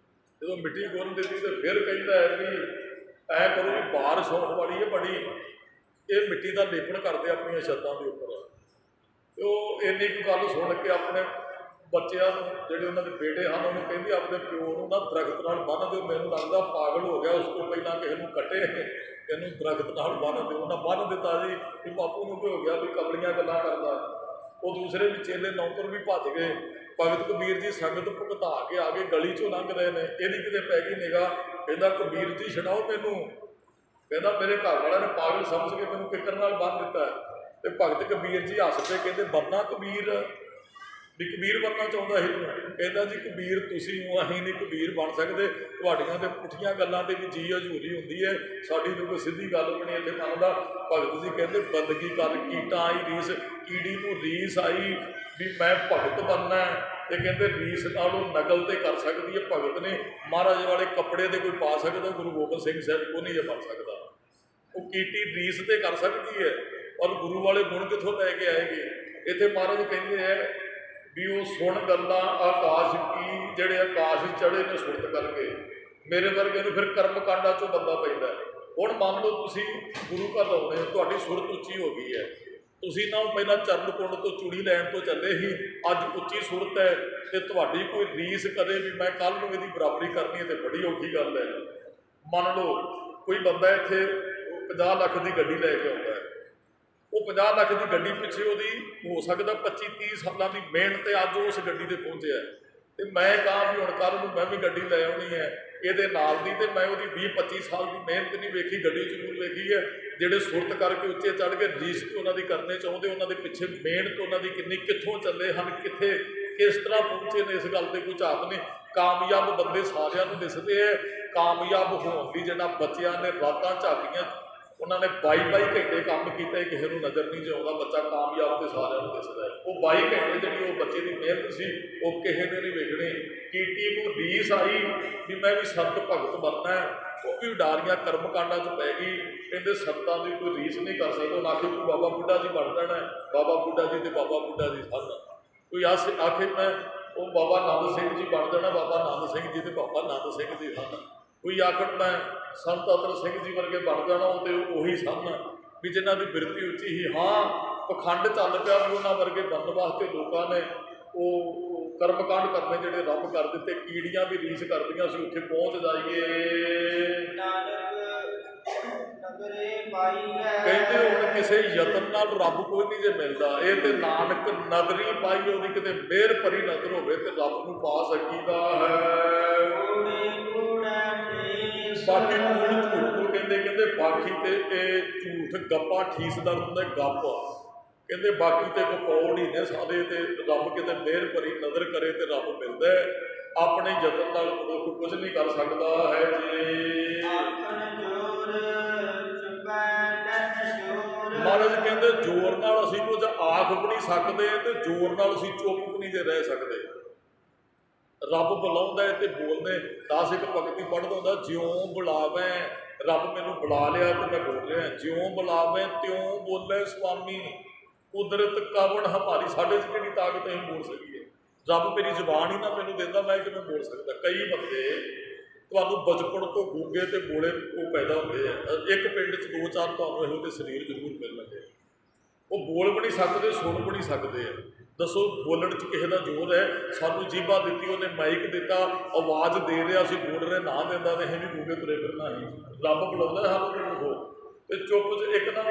ਜਦੋਂ ਮਿੱਟੀ ਗੁੰਨ ਦਿੱਤੀ ਤੇ ਫਿਰ ਕਹਿੰਦਾ ਹੈ ਵੀ ਐਂ ਕਰੋ ਵੀ ਬਾਰਿਸ਼ ਹੋਣ ਵਾਲੀ ਹੈ ਬੜੀ, ਇਹ ਮਿੱਟੀ ਦਾ ਲੇਪਣ ਕਰਦੇ ਆਪਣੀਆਂ ਛੱਤਾਂ ਦੇ ਉੱਪਰ। ਤੇ ਉਹ ਇੰਨੀ ਕੁ ਗੱਲ ਸੁਣ ਕੇ ਆਪਣੇ ਬੱਚਿਆਂ ਨੂੰ, ਜਿਹੜੇ ਉਹਨਾਂ ਦੇ ਬੇਟੇ ਹਨ, ਉਹਨੂੰ ਕਹਿੰਦੀ ਆਪਣੇ ਪਿਓ ਨੂੰ ਨਾ ਦਰਖਤ ਨਾਲ ਬੰਨ੍ਹ ਦਿਓ। ਮੈਨੂੰ ਲੱਗਦਾ ਪਾਗਲ ਹੋ ਗਿਆ, ਉਸ ਤੋਂ ਪਹਿਲਾਂ ਕਿਸੇ ਨੂੰ ਕੱਟੇ ਇਹਨੂੰ ਦਰਖਤ ਨਾਲ ਬੰਨ੍ਹ ਦਿਓ। ਉਹਨਾਂ ਬੰਨ੍ਹ ਦਿੱਤਾ ਜੀ ਵੀ ਬਾਪੂ ਨੂੰ ਕੀ ਹੋ ਗਿਆ ਵੀ ਕਮਲੀਆਂ ਗੱਲਾਂ ਕਰਦਾ। ਉਹ ਦੂਸਰੇ ਵੀ ਚੇਲੇ ਨੌਕਰ ਵੀ ਭੱਜ ਗਏ। ਭਗਤ ਕਬੀਰ ਜੀ ਸੰਗਤ ਭੁਗਤਾ ਕੇ ਆ ਕੇ ਗਲੀ 'ਚੋਂ ਲੰਘ ਰਹੇ ਨੇ। ਇਹਦੀ ਕਿਤੇ ਪੈ ਗਈ ਨਿਗਾਹ, ਕਹਿੰਦਾ ਕਬੀਰ ਜੀ ਛਡਾਓ ਮੈਨੂੰ। ਕਹਿੰਦਾ ਮੇਰੇ ਘਰ ਵਾਲਿਆਂ ਨੇ ਪਾਗਲ ਸਮਝ ਕੇ ਮੈਨੂੰ ਫਿਕਰ ਨਾਲ ਬੰਨ੍ਹ ਦਿੱਤਾ। ਤੇ ਭਗਤ ਕਬੀਰ ਜੀ ਹੱਸ ਪਏ, ਕਹਿੰਦੇ ਬੰਨਾ ਕਬੀਰ ਵੀ ਕਬੀਰ ਬਣਨਾ ਚਾਹੁੰਦਾ ਸੀ ਤੂੰ। ਕਹਿੰਦਾ ਜੀ ਕਬੀਰ ਤੁਸੀਂ ਹੋ, ਅਸੀਂ ਨਹੀਂ ਕਬੀਰ ਬਣ ਸਕਦੇ। ਤੁਹਾਡੀਆਂ ਤੇ ਪੁੱਠੀਆਂ ਗੱਲਾਂ ਤੇ ਵੀ ਜੀ ਹਜ਼ੂਰੀ ਹੁੰਦੀ ਹੈ, ਸਾਡੀ ਤਾਂ ਕੋਈ ਸਿੱਧੀ ਗੱਲ ਵੀ ਨਹੀਂ ਇੱਥੇ ਮੰਨਦਾ। ਭਗਤ ਜੀ ਕਹਿੰਦੇ ਬੰਦਗੀ ਕਰ ਕੀਟਾ ਆਈ ਰੀਸ, ਕੀੜੀ ਨੂੰ ਰੀਸ ਆਈ ਵੀ ਮੈਂ ਭਗਤ ਬਣਨਾ। ਤੇ ਕਹਿੰਦੇ ਰੀਸ ਨਾਲ ਉਹ ਨਕਲ ਤੇ ਕਰ ਸਕਦੀ ਹੈ। ਭਗਤ ਨੇ ਮਹਾਰਾਜ ਵਾਲੇ ਕੱਪੜੇ ਤੇ ਕੋਈ ਪਾ ਸਕਦਾ, ਗੁਰੂ ਗੋਬਿੰਦ ਸਿੰਘ ਸਾਹਿਬ ਕੋ ਨਹੀਂ ਜੇ ਬਣ ਸਕਦਾ। ਉਹ ਕੀਟੀ ਰੀਸ ਤੇ ਕਰ ਸਕਦੀ ਹੈ, ਔਰ ਗੁਰੂ ਵਾਲੇ ਗੁਣ ਕਿੱਥੋਂ ਲੈ ਕੇ ਆਏਗੀ। ਇੱਥੇ ਮਹਾਰਾਜ ਕਹਿੰਦੇ ਹੈ ਵੀ ਉਹ ਸੁਣ ਗੱਲਾਂ ਆਕਾਸ਼ ਕੀ, ਜਿਹੜੇ ਆਕਾਸ਼ ਚੜ੍ਹੇ ਨੇ ਸੁਰਤ ਕਰਕੇ। ਮੇਰੇ ਵਰਗੇ ਨੂੰ ਫਿਰ ਕਰਮ ਕਾਂਡਾਂ 'ਚੋਂ ਬੰਦਾ ਪੈਂਦਾ। ਹੁਣ ਮੰਨ ਲਓ ਤੁਸੀਂ ਗੁਰੂ ਘਰ ਆਉਂਦੇ, ਤੁਹਾਡੀ ਸੁਰਤ ਉੱਚੀ ਹੋ ਗਈ ਹੈ, ਤੁਸੀਂ ਨਾ ਪਹਿਲਾਂ ਚਰਨ ਕੁੰਡ ਤੋਂ ਚੂੜੀ ਲੈਣ ਤੋਂ ਚੱਲੇ ਸੀ, ਅੱਜ ਉੱਚੀ ਸੁਰਤ ਹੈ ਤੇ ਤੁਹਾਡੀ ਕੋਈ ਰੀਸ ਕਦੇ ਵੀ ਮੈਂ ਕੱਲ ਨੂੰ ਇਹਦੀ ਬਰਾਬਰੀ ਕਰਨੀ ਹੈ ਤੇ ਬੜੀ ਔਖੀ ਗੱਲ ਹੈ। ਮੰਨ ਲਓ ਕੋਈ ਬੰਦਾ ਇੱਥੇ 50 ਲੱਖ ਦੀ ਗੱਡੀ ਲੈ ਕੇ ਆਉਂਦਾ ਹੈ, ਉਹ 50 ਲੱਖ ਦੀ ਗੱਡੀ ਪਿੱਛੇ ਉਹਦੀ ਹੋ ਸਕਦਾ 25-30 ਸਾਲਾਂ ਦੀ ਮਿਹਨਤ ਤੇ ਅੱਜ ਉਸ ਗੱਡੀ ਤੇ ਪਹੁੰਚਿਆ, ਤੇ ਮੈਂ ਕਹਾਂ ਵੀ ਹੁਣ ਕੱਲ ਨੂੰ ਮੈਂ ਵੀ ਗੱਡੀ ਲੈ ਆਉਣੀ ਹੈ ਇਹਦੇ ਨਾਲ ਦੀ, ਤੇ ਮੈਂ ਉਹਦੀ 20-25 ਸਾਲ ਦੀ ਮਿਹਨਤ ਨਹੀਂ ਵੇਖੀ, ਗੱਡੀ ਜ਼ਰੂਰ ਵੇਖੀ ਹੈ। ਜਿਹੜੇ ਸੁਰਤ ਕਰਕੇ ਉੱਚੇ ਚੜ੍ਹ ਕੇ ਰੀਸ ਤੇ ਉਹਨਾਂ ਦੀ ਕਰਨੇ ਚਾਹੁੰਦੇ, ਉਹਨਾਂ ਦੇ ਪਿੱਛੇ ਮਿਹਨਤ ਉਹਨਾਂ ਦੀ ਕਿੰਨੀ, ਕਿੱਥੋਂ ਚੱਲੇ ਹਨ, ਕਿੱਥੇ ਕਿਸ ਤਰ੍ਹਾਂ ਪਹੁੰਚੇ ਨੇ, ਇਸ ਗੱਲ ਤੇ ਕੋਈ ਝਾਕ ਨਹੀਂ। ਕਾਮਯਾਬ ਬੰਦੇ ਸਾਰਿਆਂ ਨੂੰ ਦਿਸਦੇ ਹੈ, ਕਾਮਯਾਬ ਹੋਣ ਦੀ ਜਿਹੜਾ ਬੱਚਿਆਂ ਨੇ ਰਾਤਾਂ ਝਾਕੀਆਂ, ਉਹਨਾਂ ਨੇ 22 ਘੰਟੇ ਕੰਮ ਕੀਤਾ, ਕਿਸੇ ਨੂੰ ਨਜ਼ਰ ਨਹੀਂ ਆਉਂਦਾ, ਬੱਚਾ ਕਾਮਯਾਬ ਤੇ ਸਾਰਿਆਂ ਨੂੰ ਦਿਸਦਾ ਹੈ। ਉਹ 22 ਘੰਟੇ ਜਿਹੜੀ ਉਹ ਬੱਚੇ ਦੀ ਮਿਹਨਤ ਸੀ ਉਹ ਕਿਸੇ ਨੇ ਨਹੀਂ ਵੇਖਣੀ। ਕੀਟੀ ਨੂੰ ਰੀਸ ਆਈ ਵੀ ਮੈਂ ਵੀ ਸੰਤ ਭਗਤ ਬਣਨਾ ਹੈ, ਉਹ ਵੀ ਉਡਾਰੀਆਂ ਕਰਮ ਕਾਂਡਾਂ 'ਚ ਪੈ ਗਈ। ਕਹਿੰਦੇ ਸੰਤਾਂ ਦੀ ਕੋਈ ਰੀਸ ਨਹੀਂ ਕਰ ਸਕਦਾ, ਉਹ ਆਖੇ ਕੋਈ ਬਾਬਾ ਬੁੱਢਾ ਜੀ ਬਣ ਜਾਣਾ, ਬਾਬਾ ਬੁੱਢਾ ਜੀ ਤੇ ਬਾਬਾ ਬੁੱਢਾ ਜੀ ਸਨ। ਕੋਈ ਆਖੇ ਮੈਂ ਉਹ ਬਾਬਾ ਆਨੰਦ ਸਿੰਘ ਜੀ ਬਣ ਜਾਣਾ, ਬਾਬਾ ਆਨੰਦ ਸਿੰਘ ਜੀ ਤੇ ਬਾਬਾ ਆਨੰਦ ਸਿੰਘ ਜੀ ਸਨ। ਕੋਈ ਆਖਣ ਮੈਂ ਸੰਤ ਅਤਰ ਸਿੰਘ ਜੀ ਵਰਗੇ ਬਣ ਜਾਣਾ, ਉਹ ਤੇ ਉਹੀ ਸਨ ਵੀ ਜਿਨ੍ਹਾਂ ਦੀ ਬਿਰਤੀ ਉੱਚੀ ਹੀ। ਹਾਂ, ਪਖੰਡ ਚੱਲ ਪਿਆ ਵੀ ਉਹਨਾਂ ਵਰਗੇ ਬਣਨ ਵਾਸਤੇ ਲੋਕਾਂ ਨੇ ਉਹ ਕਰਮਕਾਂਡ ਕਰਨੇ ਜਿਹੜੇ ਰੱਬ ਕਰ ਦਿੱਤੇ। ਕੀੜੀਆਂ ਵੀ ਰੀਸ ਕਰਦੀਆਂ ਸੀ ਉੱਥੇ ਪਹੁੰਚ ਜਾਈਏ। ਕਹਿੰਦੇ ਹੁਣ ਕਿਸੇ ਯਤਨ ਨਾਲ ਰੱਬ ਕੋਈ ਨਹੀਂ ਜੇ ਮਿਲਦਾ, ਇਹ ਤੇ ਨਾਨਕ ਨਦਰੀ ਪਾਈ, ਉਹਦੀ ਕਿਤੇ ਮਿਹਰ ਭਰੀ ਨਜ਼ਰ ਹੋਵੇ ਤੇ ਰੱਬ ਨੂੰ ਪਾ ਸਕੀਦਾ ਹੈ। ਬਾਕੀ ਕੂੜ ਝੂਠ ਨੂੰ ਕਹਿੰਦੇ ਬਾਕੀ ਤੇ ਇਹ ਝੂਠ ਗੱਪਾਂ ਠੀਸਦਾਰ ਹੁੰਦਾ, ਗੱਪ ਕਹਿੰਦੇ ਬਾਕੀ ਤੇ ਕਪੌੜ ਹੀ ਨੇ ਸਾਰੇ, ਤੇ ਰੱਬ ਕਿਤੇ ਮਿਹਰ ਭਰੀ ਨਜ਼ਰ ਕਰੇ ਤੇ ਰੱਬ ਮਿਲਦਾ ਹੈ। ਆਪਣੇ ਯਤਨ ਨਾਲ ਮਨੁੱਖ ਕੁਝ ਨਹੀਂ ਕਰ ਸਕਦਾ ਹੈ ਜੀ। ਮਹਾਰਾਜ ਕਹਿੰਦੇ ਜ਼ੋਰ ਨਾਲ ਅਸੀਂ ਕੁਝ ਆਖ ਵੀ ਨਹੀਂ ਸਕਦੇ ਤੇ ਜ਼ੋਰ ਨਾਲ ਅਸੀਂ ਚੁੱਪ ਵੀ ਨਹੀਂ ਜੇ ਰਹਿ ਸਕਦੇ। ਰੱਬ ਬੁਲਾਉਂਦਾ ਹੈ ਤੇ ਬੋਲਦੇ। 10 ਇੱਕ ਭਗਤੀ ਪੜ੍ਹਦਾ ਹੁੰਦਾ, ਜਿਉਂ ਬੁਲਾਵੇਂ, ਰੱਬ ਮੈਨੂੰ ਬੁਲਾ ਲਿਆ ਤੇ ਮੈਂ ਬੋਲ ਰਿਹਾ, ਜਿਉਂ ਬੁਲਾਵੇਂ ਤਿਉਂ ਬੋਲੇ ਸੁਆਮੀ, ਕੁਦਰਤ ਕਵਣ ਹਮਾਰੀ। ਸਾਡੇ 'ਚ ਕਿਹੜੀ ਤਾਕਤ ਅਸੀਂ ਬੋਲ ਸਕੀਏ? ਰੱਬ ਮੇਰੀ ਜ਼ੁਬਾਨ ਹੀ ਨਾ ਮੈਨੂੰ ਦਿੰਦਾ, ਮੈਂ ਕਿਵੇਂ ਬੋਲ ਸਕਦਾ? ਕਈ ਬੰਦੇ ਤੁਹਾਨੂੰ ਬਚਪਨ ਤੋਂ ਗੂੰਗੇ ਤੇ ਬੋਲੇ ਉਹ ਪੈਦਾ ਹੁੰਦੇ ਆ। ਇੱਕ ਪਿੰਡ 'ਚ 2-4 ਤੁਹਾਨੂੰ ਇਹੋ ਜਿਹੇ ਸਰੀਰ ਜ਼ਰੂਰ ਮਿਲਣਗੇ, ਉਹ ਬੋਲ ਵੀ ਨਹੀਂ ਸਕਦੇ, ਸੁਣ ਵੀ ਨਹੀਂ ਸਕਦੇ ਆ। ਦੱਸੋ ਬੋਲਣ 'ਚ ਕਿਸੇ ਦਾ ਜ਼ੋਰ ਹੈ? ਸਾਨੂੰ ਜੀਭਾ ਦਿੱਤੀ ਉਹਨੇ, ਮਾਈਕ ਦਿੱਤਾ, ਆਵਾਜ਼ ਦੇ ਰਿਹਾ, ਅਸੀਂ ਬੋਲ ਰਹੇ, ਨਾ ਦਿੰਦਾ ਤੇ ਅਸੀਂ ਵੀ ਗੂੰਗੇ ਤੁਰੇ ਫਿਰਨਾ ਹੀ। ਰੱਬ ਬੁਲਾਉਂਦਾ ਸਾਨੂੰ ਉਹ ਤੇ ਚੁੱਪ 'ਚ। ਇੱਕ ਨਾ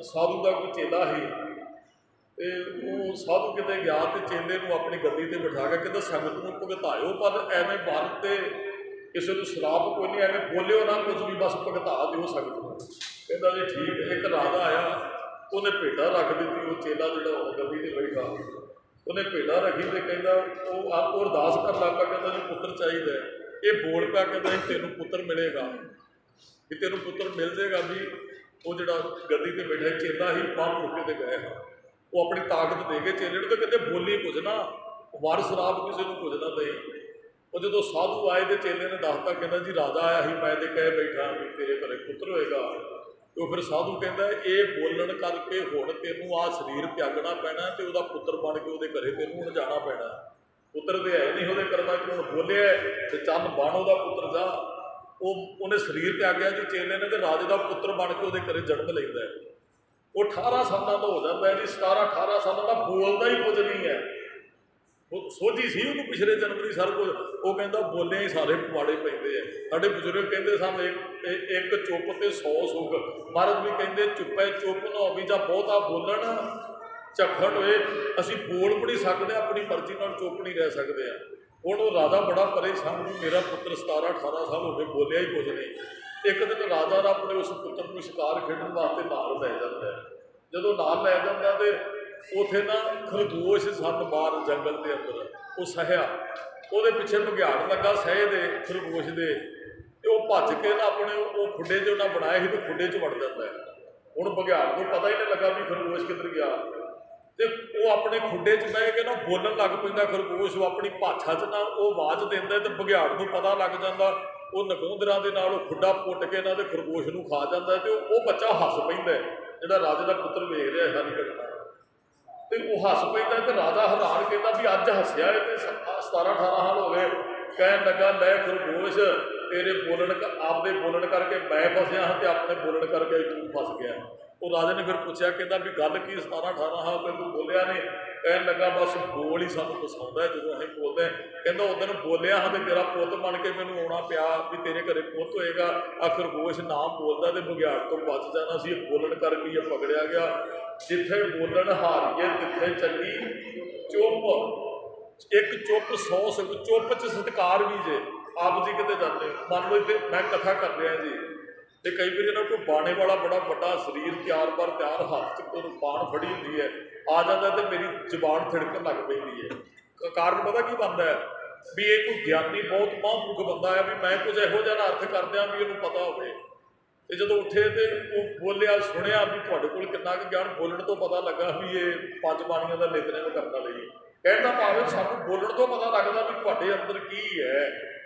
ਸਾਧੂ ਦਾ ਕੋਈ ਚੇਲਾ ਸੀ ਤੇ ਉਹ ਸਾਧੂ ਕਿਤੇ ਗਿਆ ਤੇ ਚੇਲੇ ਨੂੰ ਆਪਣੀ ਗੱਦੀ ਤੇ ਬਿਠਾ ਕੇ ਕਹਿੰਦਾ ਸੰਗਤ ਨੂੰ ਭੁਗਤਾਇਓ, ਪਰ ਐਵੇਂ ਮਨ ਤੇ ਕਿਸੇ ਨੂੰ ਸ਼ਰਾਬ ਕੋਈ ਨਹੀਂ, ਐਵੇਂ ਬੋਲਿਓ ਨਾ ਕੁਝ ਵੀ, ਬਸ ਭੁਗਤਾ ਦਿਓ ਸੰਗਤ ਨੂੰ। ਕਹਿੰਦਾ ਜੀ ਠੀਕ ਹੈ। ਇੱਕ ਰਾਜਾ ਆਇਆ, ਉਹਨੇ ਭੇਟਾ ਰੱਖ ਦਿੱਤੀ। ਉਹ ਚੇਲਾ ਜਿਹੜਾ ਉਹ ਗੱਦੀ ਤੇ ਬੈਠਾ, ਉਹਨੇ ਭੇਟਾ ਰੱਖੀ ਤੇ ਕਹਿੰਦਾ ਉਹ ਅਰਦਾਸ ਕਰਨ ਲੱਗ ਪਿਆ, ਕਹਿੰਦਾ ਜੀ ਪੁੱਤਰ ਚਾਹੀਦਾ। ਇਹ ਬੋਲ ਪਿਆ, ਕਹਿੰਦਾ ਤੈਨੂੰ ਪੁੱਤਰ ਮਿਲੇਗਾ, ਵੀ ਤੈਨੂੰ ਪੁੱਤਰ ਮਿਲ ਜਾਏਗਾ। ਵੀ ਉਹ ਜਿਹੜਾ ਗੱਦੀ ਤੇ ਬੈਠਾ ਚੇਲਾ ਹੀ ਬਾਹਰ ਰੁਕੇ ਤੇ ਗਏ ਹਾਂ, ਉਹ ਆਪਣੀ ਤਾਕਤ ਦੇ ਕੇ ਚੇਲੇ ਨੂੰ ਤੇ ਕਹਿੰਦੇ ਬੋਲੀ ਕੁਝ ਨਾ, ਵਰ ਸ਼ਰਾਬ ਕਿਸੇ ਨੂੰ ਕੁਝ ਨਾ ਦੇ। ਉਹ ਜਦੋਂ ਸਾਧੂ ਆਏ ਤੇ ਚੇਲੇ ਨੇ ਦੱਸਤਾ, ਕਹਿੰਦਾ ਜੀ ਰਾਜਾ ਆਇਆ ਸੀ, ਮੈਂ ਤੇ ਕਹਿ ਬੈਠਾ ਵੀ ਤੇਰੇ ਘਰੇ ਪੁੱਤਰ ਹੋਏਗਾ। ਤੇ ਉਹ ਫਿਰ ਸਾਧੂ ਕਹਿੰਦਾ ਇਹ ਬੋਲਣ ਕਰਕੇ ਹੁਣ ਤੈਨੂੰ ਆਹ ਸਰੀਰ ਤਿਆਗਣਾ ਪੈਣਾ ਤੇ ਉਹਦਾ ਪੁੱਤਰ ਬਣ ਕੇ ਉਹਦੇ ਘਰੇ ਤੈਨੂੰ ਹੁਣ ਜਾਣਾ ਪੈਣਾ। ਪੁੱਤਰ ਤੇ ਹੈ ਨਹੀਂ ਉਹਦੇ ਕਰਮਾਂ 'ਚ, ਹੁਣ ਬੋਲਿਆ ਤੇ ਚੰਨ ਬਣ ਉਹਦਾ ਪੁੱਤਰ ਜਾ। ਉਹਨੇ ਸਰੀਰ ਤਿਆਗਿਆ ਜੀ ਚੇਲੇ ਨੇ, ਤੇ ਰਾਜੇ ਦਾ ਪੁੱਤਰ ਬਣ ਕੇ ਉਹਦੇ ਘਰੇ ਜਨਮ ਲੈਂਦਾ। ਉਹ 18 ਸਾਲਾਂ ਦਾ ਹੋ ਜਾਂਦਾ ਜੀ, 17-18 ਸਾਲਾਂ ਦਾ, ਬੋਲਦਾ ਹੀ ਕੁਝ ਨਹੀਂ ਹੈ। ਉਹ ਸੋਝੀ ਸੀ ਉਹਨੂੰ ਪਿਛਲੇ ਜਨਮ ਦੀ ਸਰ ਕੁਝ। ਉਹ ਕਹਿੰਦਾ ਬੋਲਿਆ ਹੀ ਸਾਰੇ ਪਵਾੜੇ ਪੈਂਦੇ ਆ। ਸਾਡੇ ਬਜ਼ੁਰਗ ਕਹਿੰਦੇ ਸਨ ਇੱਕ ਚੁੱਪ ਤੇ 100 ਸੁੱਖ। ਮਹਾਰਾਜ ਵੀ ਕਹਿੰਦੇ ਚੁੱਪੇ ਚੁੱਪ ਨਾ ਹੋਵੀ, ਜਾਂ ਬਹੁਤਾ ਬੋਲਣ ਝੱਖੜ ਹੋਏ। ਅਸੀਂ ਬੋਲ ਵੀ ਨਹੀਂ ਸਕਦੇ, ਆਪਣੀ ਮਰਜ਼ੀ ਨਾਲ ਚੁੱਪ ਨਹੀਂ ਰਹਿ ਸਕਦੇ ਆ। ਹੁਣ ਉਹ ਰਾਜਾ ਬੜਾ ਪਰੇਸ਼ਾਨ ਵੀ ਮੇਰਾ ਪੁੱਤਰ 17-18 ਸਾਲ ਹੋ ਗਏ ਬੋਲਿਆ ਹੀ ਕੁਝ ਨਹੀਂ। ਇੱਕ ਦਿਨ ਰਾਜਾ ਦਾ ਆਪਣੇ ਉਸ ਪੁੱਤਰ ਨੂੰ ਸ਼ਿਕਾਰ ਖੇਡਣ ਵਾਸਤੇ ਨਾਲ ਲੈ ਜਾਂਦਾ। ਜਦੋਂ ਨਾਲ ਲੈ ਜਾਂਦਾ ਤੇ ਉੱਥੇ ਨਾ ਖਰਗੋਸ਼ ਸਨ ਬਾਹਰ ਜੰਗਲ ਦੇ ਅੰਦਰ, ਉਹ ਸਹਿਆ, ਉਹਦੇ ਪਿੱਛੇ ਬਘਿਆੜ ਲੱਗਾ ਸਹਿ ਦੇ ਖਰਗੋਸ਼ ਦੇ, ਤੇ ਉਹ ਭੱਜ ਕੇ ਨਾ ਆਪਣੇ ਉਹ ਖੁੱਡੇ 'ਚ ਉਹਨਾਂ ਬਣਾਏ ਸੀ ਤੇ ਖੁੱਡੇ 'ਚ ਵੜ ਜਾਂਦਾ। ਹੁਣ ਬਘਿਆੜ ਨੂੰ ਪਤਾ ਹੀ ਨਹੀਂ ਲੱਗਾ ਵੀ ਖਰਗੋਸ਼ ਕਿੱਧਰ ਗਿਆ, ਤੇ ਉਹ ਆਪਣੇ ਖੁੱਡੇ 'ਚ ਬਹਿ ਕੇ ਨਾ ਬੋਲਣ ਲੱਗ ਪੈਂਦਾ ਖਰਗੋਸ਼। ਉਹ ਆਪਣੀ ਭਾਸ਼ਾ 'ਚ ਨਾ ਉਹ ਆਵਾਜ਼ ਦਿੰਦਾ ਤੇ ਬਘਿਆੜ ਨੂੰ ਪਤਾ ਲੱਗ ਜਾਂਦਾ। ਉਹ ਨਕੂੰਦਰਾਂ ਦੇ ਨਾਲ ਉਹ ਖੁੱਡਾ ਪੁੱਟ ਕੇ ਇਹਨਾਂ ਦੇ ਖਰਗੋਸ਼ ਨੂੰ ਖਾ ਜਾਂਦਾ। ਤੇ ਉਹ ਬੱਚਾ ਹੱਸ ਪੈਂਦਾ, ਜਿਹੜਾ ਰਾਜੇ ਦਾ ਪੁੱਤਰ ਵੇਖ ਰਿਹਾ ਸਾਰੀ ਘਟਨਾ, ਤੇ ਉਹ ਹੱਸ ਪੈਂਦਾ। ਤੇ ਰਾਜਾ ਹੈਰਾਨ ਕਹਿੰਦਾ ਵੀ ਅੱਜ ਹੱਸਿਆ ਇਹ ਤੇ 17-18 ਸਾਲ ਹੋ ਗਏ। ਕਹਿਣ ਲੱਗਾ ਲੈ ਖਰਗੋਸ਼, ਤੇਰੇ ਬੋਲਣ ਆਪਦੇ ਬੋਲਣ ਕਰਕੇ ਮੈਂ ਫਸਿਆ ਹਾਂ ਤੇ ਆਪਣੇ ਬੋਲਣ ਕਰਕੇ ਤੂੰ ਫਸ ਗਿਆ। ਉਹ ਰਾਜੇ ਨੇ ਫਿਰ ਪੁੱਛਿਆ, ਕਹਿੰਦਾ ਵੀ ਗੱਲ ਕੀ 17-18 ਸਾਲ ਤੇ ਤੂੰ ਬੋਲਿਆ ਨਹੀਂ? ਕਹਿਣ ਲੱਗਾ ਬਸ ਬੋਲ ਹੀ ਸਾਨੂੰ ਪਸੰਦ ਹੈ ਜਦੋਂ ਅਸੀਂ ਬੋਲਦੇ। ਕਹਿੰਦਾ ਉਦੋਂ ਬੋਲਿਆ ਹਾਂ ਤੇ ਤੇਰਾ ਪੁੱਤ ਬਣ ਕੇ ਮੈਨੂੰ ਆਉਣਾ ਪਿਆ ਵੀ ਤੇਰੇ ਘਰੇ ਪੁੱਤ ਹੋਏਗਾ। ਆਖਰ ਖਰਗੋਸ਼ ਨਾਮ ਬੋਲਦਾ ਤੇ ਬੁਗਿਆੜ ਤੋਂ ਬਚ ਜਾਣਾ ਸੀ। ਇਹ ਬੋਲਣ ਕਰਕੇ ਇਹ ਪਕੜਿਆ ਗਿਆ। ਜਿੱਥੇ ਬੋਲਣ ਹਾਰੀਏ ਤਿੱਥੇ ਚੰਗੀ ਚੁੱਪ। ਇੱਕ ਚੁੱਪ 100 ਚੁੱਪ 'ਚ ਸਤਿਕਾਰ ਵੀ ਜੇ। ਆਪ ਜੀ ਕਿਤੇ ਜਾਂਦੇ ਮੰਨ ਲਓ ਇੱਥੇ ਮੈਂ ਕਥਾ ਕਰ ਰਿਹਾ ਜੀ, ਤੇ ਕਈ ਵਾਰੀ ਇਹਨਾਂ ਕੋਈ ਬਾਣੇ ਵਾਲਾ ਬੜਾ ਵੱਡਾ ਸਰੀਰ ਤਿਆਰ ਪਰ ਤਿਆਰ, ਹੱਥ 'ਚ ਕੋਈ ਬਾਣ ਫੜੀ ਹੁੰਦੀ ਹੈ, ਆ ਜਾਂਦਾ ਤੇ ਮੇਰੀ ਜ਼ੁਬਾਨ ਥਿੜਕਣ ਲੱਗ ਪੈਂਦੀ ਹੈ। ਕਾਰਨ ਪਤਾ ਕੀ ਬਣਦਾ ਹੈ? ਵੀ ਇਹ ਕੋਈ ਗਿਆਨੀ ਬਹੁਤ ਮਹਾਂਪੁਰਖ ਬੰਦਾ ਹੈ, ਵੀ ਮੈਂ ਕੁਝ ਇਹੋ ਜਿਹਾ ਅਰਥ ਕਰਦਿਆਂ ਵੀ ਇਹਨੂੰ ਪਤਾ ਹੋਵੇ। ਤੇ ਜਦੋਂ ਉੱਠੇ ਤੇ ਉਹ ਬੋਲਿਆ, ਸੁਣਿਆ ਵੀ ਤੁਹਾਡੇ ਕੋਲ ਕਿੰਨਾ ਕੁ ਗਿਆਨ, ਬੋਲਣ ਤੋਂ ਪਤਾ ਲੱਗਾ ਵੀ ਇਹ 5 ਬਾਣੀਆਂ ਦਾ ਨਿਤਨੇਮ ਕਰਨ ਵਾਲੀ ਹੈ। ਕਹਿਣ ਦਾ ਭਾਵ ਸਾਨੂੰ ਬੋਲਣ ਤੋਂ ਪਤਾ ਲੱਗਦਾ ਵੀ ਤੁਹਾਡੇ ਅੰਦਰ ਕੀ ਹੈ।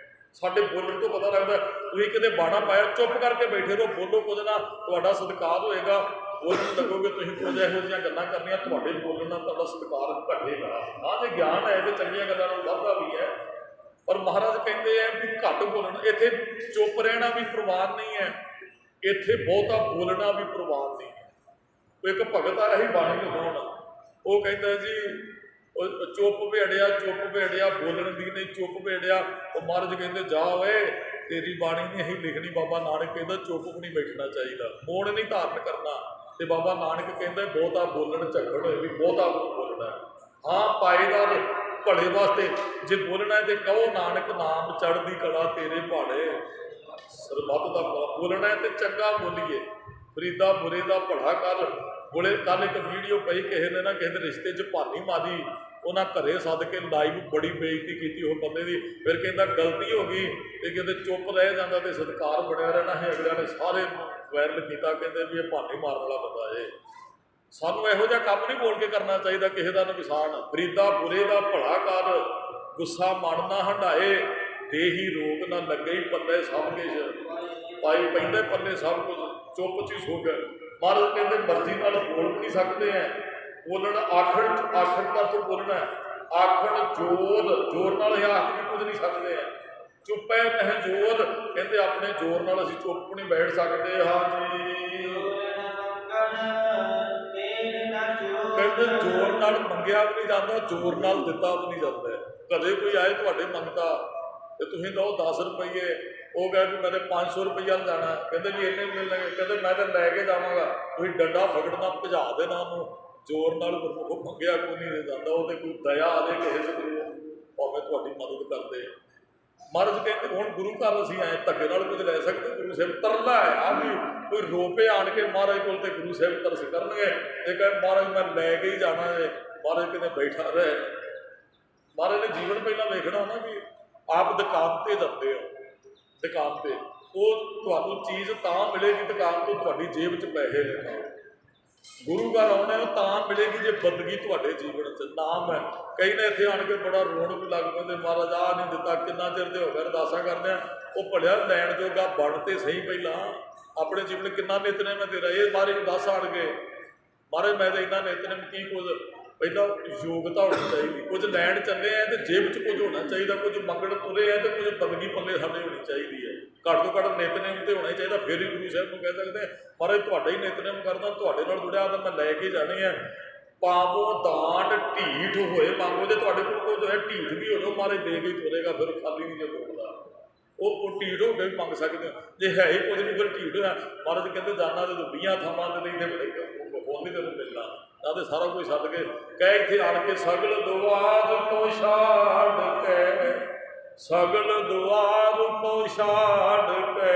ਸਾਡੇ ਬੋਲਣ ਤੋਂ ਪਤਾ ਲੱਗਦਾ। ਤੁਸੀਂ ਕਿਤੇ ਬਾਣਾ ਪਾਇਆ, ਚੁੱਪ ਕਰਕੇ ਬੈਠੇ ਰਹੋ, ਬੋਲੋ ਕੁਝ ਨਾ, ਤੁਹਾਡਾ ਸਤਿਕਾਰ ਹੋਏਗਾ। ਬੋਲਣ ਲੱਗੋਗੇ ਤੁਸੀਂ ਕੁਝ ਇਹੋ ਜਿਹੀਆਂ ਗੱਲਾਂ ਕਰਨੀਆਂ, ਤੁਹਾਡੇ ਬੋਲਣ ਨਾਲ ਤੁਹਾਡਾ ਸਤਿਕਾਰ ਘਟੇਗਾ। ਹਾਂ ਜੇ ਗਿਆਨ ਹੈ ਤੇ ਚੰਗੀਆਂ ਗੱਲਾਂ ਨਾਲ ਵੱਧਦਾ ਵੀ ਹੈ, ਪਰ ਮਹਾਰਾਜ ਕਹਿੰਦੇ ਆ ਵੀ ਘੱਟ ਬੋਲਣ। ਇੱਥੇ ਚੁੱਪ ਰਹਿਣਾ ਵੀ ਪ੍ਰਵਾਨ ਨਹੀਂ ਹੈ, ਇੱਥੇ ਬਹੁਤਾ ਬੋਲਣਾ ਵੀ ਪ੍ਰਵਾਨ ਨਹੀਂ ਹੈ। ਇੱਕ ਭਗਤ ਆ ਇਹੀ ਬਾਣੀ ਲਿਖਾਉਣ, ਉਹ ਕਹਿੰਦਾ ਜੀ ਚੁੱਪ ਭੇੜਿਆ ਬੋਲਣ ਦੀ ਨਹੀਂ, ਚੁੱਪ ਭੇੜਿਆ। ਉਹ ਮਹਾਰਾਜ ਕਹਿੰਦੇ ਜਾ ਓਏ ਤੇਰੀ ਬਾਣੀ ਨਹੀਂ ਅਸੀਂ ਲਿਖਣੀ। ਬਾਬਾ ਨਾਨਕ ਕਹਿੰਦਾ ਚੁੱਪ ਵੀ ਨਹੀਂ ਬੈਠਣਾ ਚਾਹੀਦਾ, ਮੋੜ ਨਹੀਂ ਧਾਰਨ ਕਰਨਾ। ਤੇ ਬਾਬਾ ਨਾਨਕ ਕਹਿੰਦੇ ਬਹੁਤਾ ਬੋਲਣ ਝਗੜ ਹੋਏ ਵੀ ਬਹੁਤਾ ਬੋਲਣਾ। ਹਾਂ ਪਾਏਦਾਰ ਭਲੇ ਵਾਸਤੇ ਜੇ ਬੋਲਣਾ ਤੇ ਕਹੋ ਨਾਨਕ ਨਾਮ ਚੜ੍ਹਦੀ ਕਲਾ ਤੇਰੇ ਭਾੜੇ। ਸਰਬੱਤ ਦਾ ਬੋਲਣਾ ਤੇ ਚੰਗਾ ਬੋਲੀਏ, ਫਰੀਦਾ ਬੁਰੇ ਦਾ ਭਲਾ ਕਰ। ਬੋਲੇ ਕੱਲ ਇੱਕ ਵੀਡੀਓ ਪਈ, ਕਿਸੇ ਨੇ ਨਾ ਕਿਸੇ ਦੇ ਰਿਸ਼ਤੇ 'ਚ ਭਾਨੀ ਮਾਰੀ, ਉਹਨਾਂ ਘਰੇ ਸੱਦ ਕੇ ਲਾਈਵ ਬੜੀ ਬੇਇੱਜ਼ਤੀ ਕੀਤੀ ਉਹ ਬੰਦੇ ਦੀ। ਫਿਰ ਕਹਿੰਦਾ ਗਲਤੀ ਹੋ ਗਈ, ਤੇ ਕਹਿੰਦੇ ਚੁੱਪ ਰਹਿ ਜਾਂਦਾ ਤੇ ਸਤਿਕਾਰ ਬਣਿਆ ਰਹਿਣਾ ਹੈ। ਅਗਲਿਆਂ ਨੇ ਸਾਰੇ ਵਾਇਰਲ ਕੀਤਾ, ਕਹਿੰਦੇ ਵੀ ਇਹ ਭਾਨੀ ਮਾਰਨ ਵਾਲਾ ਬੰਦਾ ਏ। ਸਾਨੂੰ ਇਹੋ ਜਿਹਾ ਕੰਮ ਨਹੀਂ ਬੋਲ ਕੇ ਕਰਨਾ ਚਾਹੀਦਾ ਕਿਸੇ ਦਾ ਨੁਕਸਾਨ। ਫਰੀਦਾ ਬੁਰੇ ਦਾ ਭਲਾ ਕਰ, ਗੁੱਸਾ ਮਨ ਨਾ ਹੰਢਾਏ, ਦੇਹੀ ਰੋਗ ਨਾ ਲੱਗੇ ਪੱਲੇ ਸਭ ਕੁਝ ਪਾਈ ਪੈਂਦੇ ਪੱਲੇ ਸਭ ਕੁਝ। ਚੁੱਪ 'ਚ ਹੀ ਸੁੱਖ। ਮਹਾਰਾਜ ਕਹਿੰਦੇ ਮਰਜ਼ੀ ਨਾਲ ਬੋਲ ਵੀ ਨਹੀਂ ਸਕਦੇ ਹੈ। ਬੋਲਣ ਆਖਣ ਦਾ ਤੋਂ ਬੋਲਣਾ, ਆਖਣ ਜ਼ੋਰ ਨਾਲ ਇਹ ਆਖ ਵੀ ਕੁਝ ਨਹੀਂ ਸਕਦੇ ਹੈ। ਚੁੱਪੈ ਮਹਿ ਜ਼ੋਰ, ਕਹਿੰਦੇ ਆਪਣੇ ਜ਼ੋਰ ਨਾਲ ਅਸੀਂ ਚੁੱਪ ਨਹੀਂ ਬੈਠ ਸਕਦੇ। ਹਾਂਜੀ ਕਹਿੰਦੇ ਜ਼ੋਰ ਨਾਲ ਮੰਗਿਆ ਵੀ ਨਹੀਂ ਜਾਂਦਾ, ਜ਼ੋਰ ਨਾਲ ਦਿੱਤਾ ਵੀ ਨਹੀਂ ਜਾਂਦਾ। ਕਦੇ ਕੋਈ ਆਏ ਤੁਹਾਡੇ ਮੰਗਦਾ ਤੇ ਤੁਸੀਂ ਲਓ 10 ਰੁਪਈਏ, ਉਹ ਕਹੇ ਵੀ ਮੈਂ 500 ਰੁਪਈਆ ਲੈਣਾ, ਕਹਿੰਦੇ ਵੀ ਇੰਨੇ ਮਿਲਣਗੇ, ਕਹਿੰਦੇ ਮੈਂ ਤਾਂ ਲੈ ਕੇ ਜਾਵਾਂਗਾ। ਤੁਸੀਂ ਡੰਡਾ ਫਕੜਨਾ, ਭਜਾ ਦੇਣਾ ਉਹਨੂੰ। ਜ਼ੋਰ ਨਾਲ ਗੁਰਮੁਖ ਮੰਗਿਆ ਕੋਈ ਨਹੀਂ ਜਾਂਦਾ। ਉਹ ਤੇ ਕੋਈ ਦਇਆ ਆ ਜਾਏ ਕਿਸੇ ਦੇ ਕੋਲ, ਭਾਵੇਂ ਤੁਹਾਡੀ ਮਦਦ ਕਰਦੇ। ਮਹਾਰਾਜ ਕਹਿੰਦੇ ਹੁਣ ਗੁਰੂ ਘਰ ਅਸੀਂ ਆਏ, ਧੱਕੇ ਨਾਲ ਕੁਝ ਲੈ ਸਕਦੇ? ਗੁਰੂ ਸਾਹਿਬ ਤਰਲਾ ਆ ਵੀ ਕੋਈ ਰੋਪੇ ਆਣ ਕੇ ਮਹਾਰਾਜ ਕੋਲ, ਤੇ ਗੁਰੂ ਸਾਹਿਬ ਤਰਸ ਕਰਨਗੇ। ਇਹ ਕਹੇ ਮਹਾਰਾਜ ਮੈਂ ਲੈ ਕੇ ਹੀ ਜਾਣਾ ਹੈ। ਮਹਾਰਾਜ ਕਿਤੇ ਬੈਠਾ ਰਹੇ। ਮਹਾਰਾਜ ਨੇ ਜੀਵਨ ਪਹਿਲਾਂ ਵੇਖਣਾ ਨਾ ਵੀ ਆਪ ਦੁਕਾਨ ਤੇ ਜਾਂਦੇ ਹੋ, ਦੁਕਾਨ ਤੇ ਉਹ ਤੁਹਾਨੂੰ ਚੀਜ਼ ਤਾਂ ਮਿਲੇਗੀ ਦੁਕਾਨ ਤੋਂ ਤੁਹਾਡੀ ਜੇਬ 'ਚ ਪੈਸੇ ਲੈਣਾ। ਗੁਰੂ ਘਰ ਆਉਣੇ ਉਹ ਤਾਂ ਮਿਲੇਗੀ ਜੇ ਬੰਦਗੀ ਤੁਹਾਡੇ ਜੀਵਨ 'ਚ ਨਾਮ ਹੈ। ਕਈ ਨੇ ਇੱਥੇ ਆਣ ਕੇ ਬੜਾ ਰੋਣ ਵੀ ਲੱਗ ਪੈਂਦੇ, ਮਹਾਰਾਜ ਆਹ ਨਹੀਂ ਦਿੱਤਾ, ਕਿੰਨਾ ਚਿਰ ਦੇ ਹੋ ਗਏ ਅਰਦਾਸਾਂ ਕਰਦੇ ਆ। ਉਹ ਭਲਿਆ ਲੈਣ ਜੋਗਾ ਬਣ ਤੇ ਸਹੀ ਪਹਿਲਾਂ ਆਪਣੇ ਜੀਵਨ ਕਿੰਨਾ ਨਿਤਨੇਮ ਹੈ ਤੇਰਾ। ਇਹ ਮਹਾਰਾਜ ਦੱਸ ਆਣ ਕੇ, ਮਹਾਰਾਜ ਮੈਂ ਤਾਂ ਇੰਨਾ ਨਿਤਨੇਮ ਕੀ ਕੁਝ ਪਹਿਲਾਂ ਯੋਗਤਾ ਹੋਣੀ ਚਾਹੀਦੀ। ਕੁਝ ਲੈਣ ਚੱਲੇ ਆ ਤੇ ਜੇਬ 'ਚ ਕੁਝ ਹੋਣਾ ਚਾਹੀਦਾ, ਕੁਝ ਮੰਗਣ ਤੁਰੇ ਆ ਤੇ ਕੁਝ ਬੰਦਗੀ ਪੱਲੇ ਸਾਡੇ ਹੋਣੀ ਚਾਹੀਦੀ ਹੈ। ਘੱਟ ਤੋਂ ਘੱਟ ਨਿਤਨੇਮ ਤੇ ਹੋਣਾ ਚਾਹੀਦਾ। ਫਿਰ ਹੀ ਗੁਰੂ ਸਾਹਿਬ ਨੂੰ ਕਹਿ ਸਕਦੇ ਮਹਾਰਾਜ ਤੁਹਾਡਾ ਹੀ ਨਿਤਨੇਮ ਕਰਦਾ, ਤੁਹਾਡੇ ਨਾਲ ਜੁੜਿਆ ਤਾਂ ਮੈਂ ਲੈ ਕੇ ਜਾਣੇ ਆ। ਪਾਵੋ ਦਾਨ ਢੀਠ ਹੋਏ ਮੰਗੋ, ਜੇ ਤੁਹਾਡੇ ਕੋਲ ਕੁਝ ਹੈ ਢੀਠ ਵੀ ਹੋ ਜਾਓ, ਮਹਾਰਾਜ ਦੇ ਕੇ ਹੀ ਤੁਰੇਗਾ। ਫਿਰ ਖਾਲੀ ਨਹੀਂ ਜੇ ਤੋੜਦਾ। ਉਹ ਢੀਠ ਹੋ ਕੇ ਵੀ ਮੰਗ ਸਕਦੇ ਹੋ, ਜੇ ਹੈ ਹੀ ਕੁਝ ਨਹੀਂ ਫਿਰ ਢੀਠ ਹੋਇਆ। ਮਹਾਰਾਜ ਕਹਿੰਦੇ ਜਾਨਾ ਤੇ 20 ਥਾਵਾਂ ਤੇ ਨਹੀਂ ਤੇ ਬੋਲ ਤੈਨੂੰ ਮਿਲਣਾ ਤਾਂ ਤੇ ਸਾਰਾ ਕੁਝ ਛੱਡ ਕੇ ਕਹਿ ਇੱਥੇ ਆਣ ਕੇ ਸਗਲ ਦੁਆਰ ਤੋਂ ਛਾੜ ਕੇ, ਸਗਲ ਦੁਆਰ ਤੋਂ ਛਾੜ ਕੇ,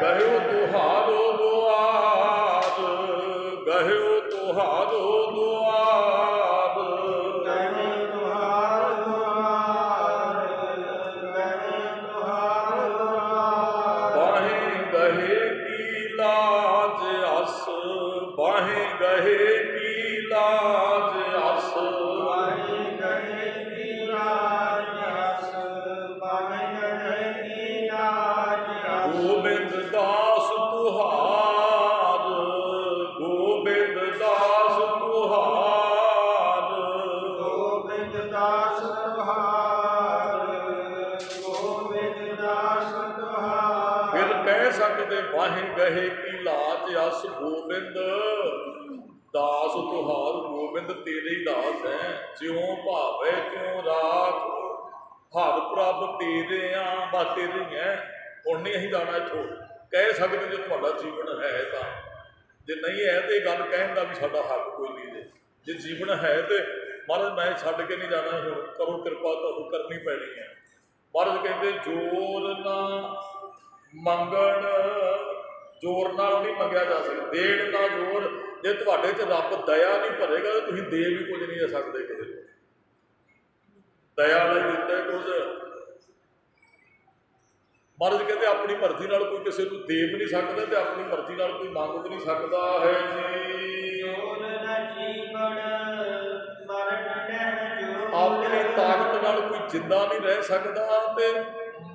ਗਹਿਓ ਤੁਹਾਰੋ ਦੁਆਰ, ਗਹਿਓ ਤੁਹਾਰੋ ਦੁਆਰ, ਬਾਹੇ ਗਹੇ ਕੀ ਲਾਜ ਅਸ, ਬਾਹੇ ਗਹੇ ਕੀ ਲਾਜ ਅਸ। माहे गहे की लाज यस गोबिंद, दास तुहार गोबिंद तेरे ही दास है, ज्यों भावे त्यों राख, हर प्रभ तेरे आ बा तेरे ही है। हुण नहीं असीं जाना इत्थों, कह सकते जो तुहाडा जीवन है तां, जे नहीं है तो गल कहण दा भी साडा हक कोई नहीं जे जीवन है तो महाराज मैं छड्ड के नहीं जाना, हुण करो कृपा तुहानूं करनी पैनी है। महाराज कहते जोर ना मंगण, जोर नाल नहीं मंगया जा सकता, देण ना जोर, जे तुहाडे च रब दया नहीं भरेगा तो तुसीं दे भी कुछ नहीं सकते किसी को, दया नहीं दिता कुछ। महाराज कहते अपनी मर्जी नाल कोई किसी को दे भी नहीं सकता तो अपनी मर्जी नाल कोई मंग भी नहीं सकता है जी। अपनी ताकत नाल कोई जिंदा नहीं रह सकता तो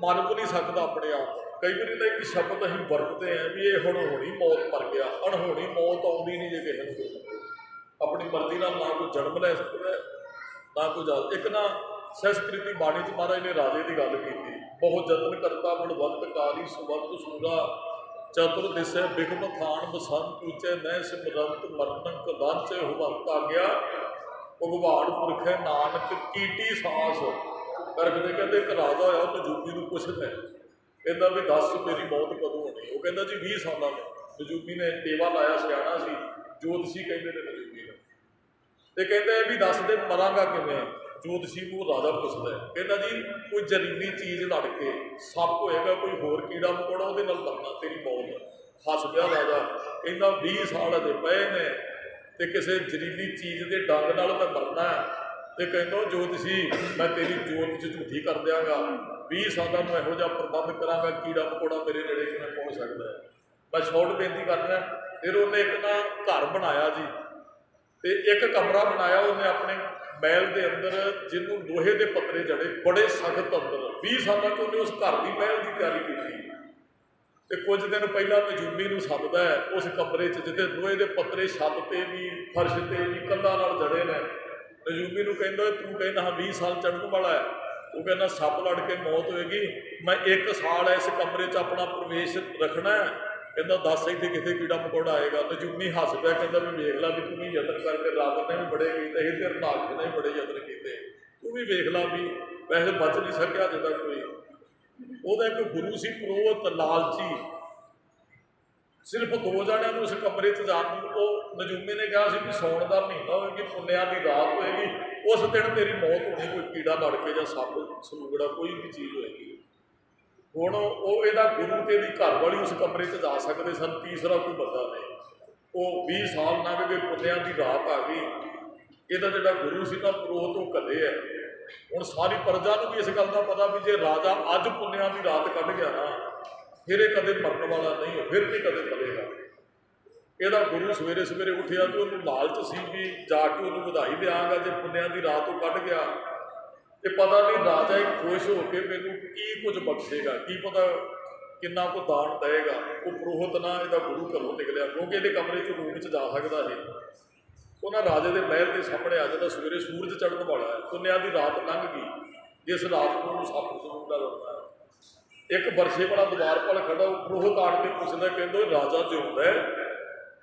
मर भी नहीं सकता अपने आप। कई बार तो एक शब्द असीं वरतते हैं भी ये अणहोणी मौत मर गया, अणहोणी मौत आउंदी नहीं जे किसी को, अपनी मर्जी नाल ना कोई जन्म लै सकता ना कोई जा। एक ना संस्कृति बाणी च महाराज ने राजे की गल की, बहुत जतन करता बलवंत कारी सुवंत सूरा, चतुर दिसै बिघम थान बसंत ऊंचे न सिमरंत मरनक लांचे हुवंत आ गया, भगवान पुरखै नानक कीटी सांस। करके कहते एक राजा होया नजूबी को पुछदा कहता भी दस मेरी मौत कदों होनी, वो कहता जी 20 साल में। नजूबी ने टेवा लाया, सियाणा सी, जोतशी कहते हैं नजूबी ने, तो कहते हैं भी दस दिन मरांगा किवें। जोतशी को राजा पुछदा कहता जी कोई जहरीली चीज़ लड़ के सप होएगा, कोई होर कीड़ा मकोड़ा वो मरना तेरी मौत। हस गया राजा, कहता 20 साल अजे पे ने तो किसी जहरीली चीज़ के डंग नाल मैं मरना है, तो कहता जोतशी मैं तेरी जोत च झूठी कर देंगा, 20 सालों में यहो जिहा प्रबंध करांगा कीड़ा मकोड़ा मेरे नेड़े किवें पहुँच सकता है। मैं शॉर्ट बेनती करना। फिर उन्हें एक ना घर बनाया जी, तो एक कमरा बनाया उन्हें अपने महल के अंदर, जिन्हों लोहे के पतरे जड़े बड़े सख्त अंदर। 20 सालों तो उन्हें उस घर की महल की तैयारी की। तो कुछ दिन पहला नजूबी को सददा है उस कमरे जिते लोहे के पतरे छत पर भी फर्श पर भी कंधा नाल जड़े ने। नजूबी को कहता तू कहना हाँ 20 साल चढ़न वाला है, वो कहना सप लड़ के मौत होएगी, मैं 1 साल इस कमरे च अपना प्रवेश रखना है। कहता 10 इतने कितने कीड़ा मकोड़ा आएगा। नजूमी हस पाया, कहता भी वेख ला भी तू भी यतन करके रब ने भी बड़े किए, तेरे नाग ने भी बड़े यतन किए, तू भी वेख ला भी वैसे बच नहीं सकिया अजे तक कोई। ਉਹਦਾ एक गुरु सी पुरोहित लालची, सिर्फ 2 जणिਆਂ ਨੂੰ उस कमरे 'ਚ जाण ਨੂੰ। ਉਹ ਨਜੂਮੀ ने कहा कि सौण का महीना होएगी, पुन्निया की रात होएगी, उस दिन तेरी मौत होनी, कोई कीड़ा लड़ के या सप सलूगड़ा कोई भी चीज़ होएगी। हुण ਉਹ ਇਹਦਾ गुरु ਤੇ ਇਹਦੀ घर वाली उस कमरे 'ਚ जा सकते सन, तीसरा कोई बंदा नहीं। ਉਹ 20 साल लंघ गए, पुन्निया की रात आ गई, ਇਹਦਾ ਜਿਹੜਾ गुरु ਸੀ ना पुरोहित ਉਹ घले है। ਹੁਣ सारी प्रजा को भी इस गल का पता भी जे राजा अज पुन्निया की रात कढ़ गया ना फिर ये कदे मरन वाला नहीं है, फिर नहीं कदे मरेगा। ਇਹਦਾ गुरु सवेरे सवेरे उठिया तो उन्होंने लालच सी भी जाके उन्होंने बधाई देंगा जे पुन्निया की रात वो कढ़ गया, तो पता नहीं राजा एक खुश होकर मैनू की कुछ बख्शेगा, की पता किन्ना को दान देगा। वो पुरोहित ना ਇਹਦਾ गुरु घरों निकलिया, क्योंकि ये कमरे च रूम च जा सकता है। उन्होंने राजे के महल के सामने आ जाता, सवेरे सूरज चढ़न वाला है, पुन्निया की रात लंघ गई, जिस रात को उन्होंने सप सलूगड़ा लड़ना है। एक बरछे वाला दीवार पर खड़ा, वो पुरोहित आड़ के पुछदा कहते राजा जिंदा है?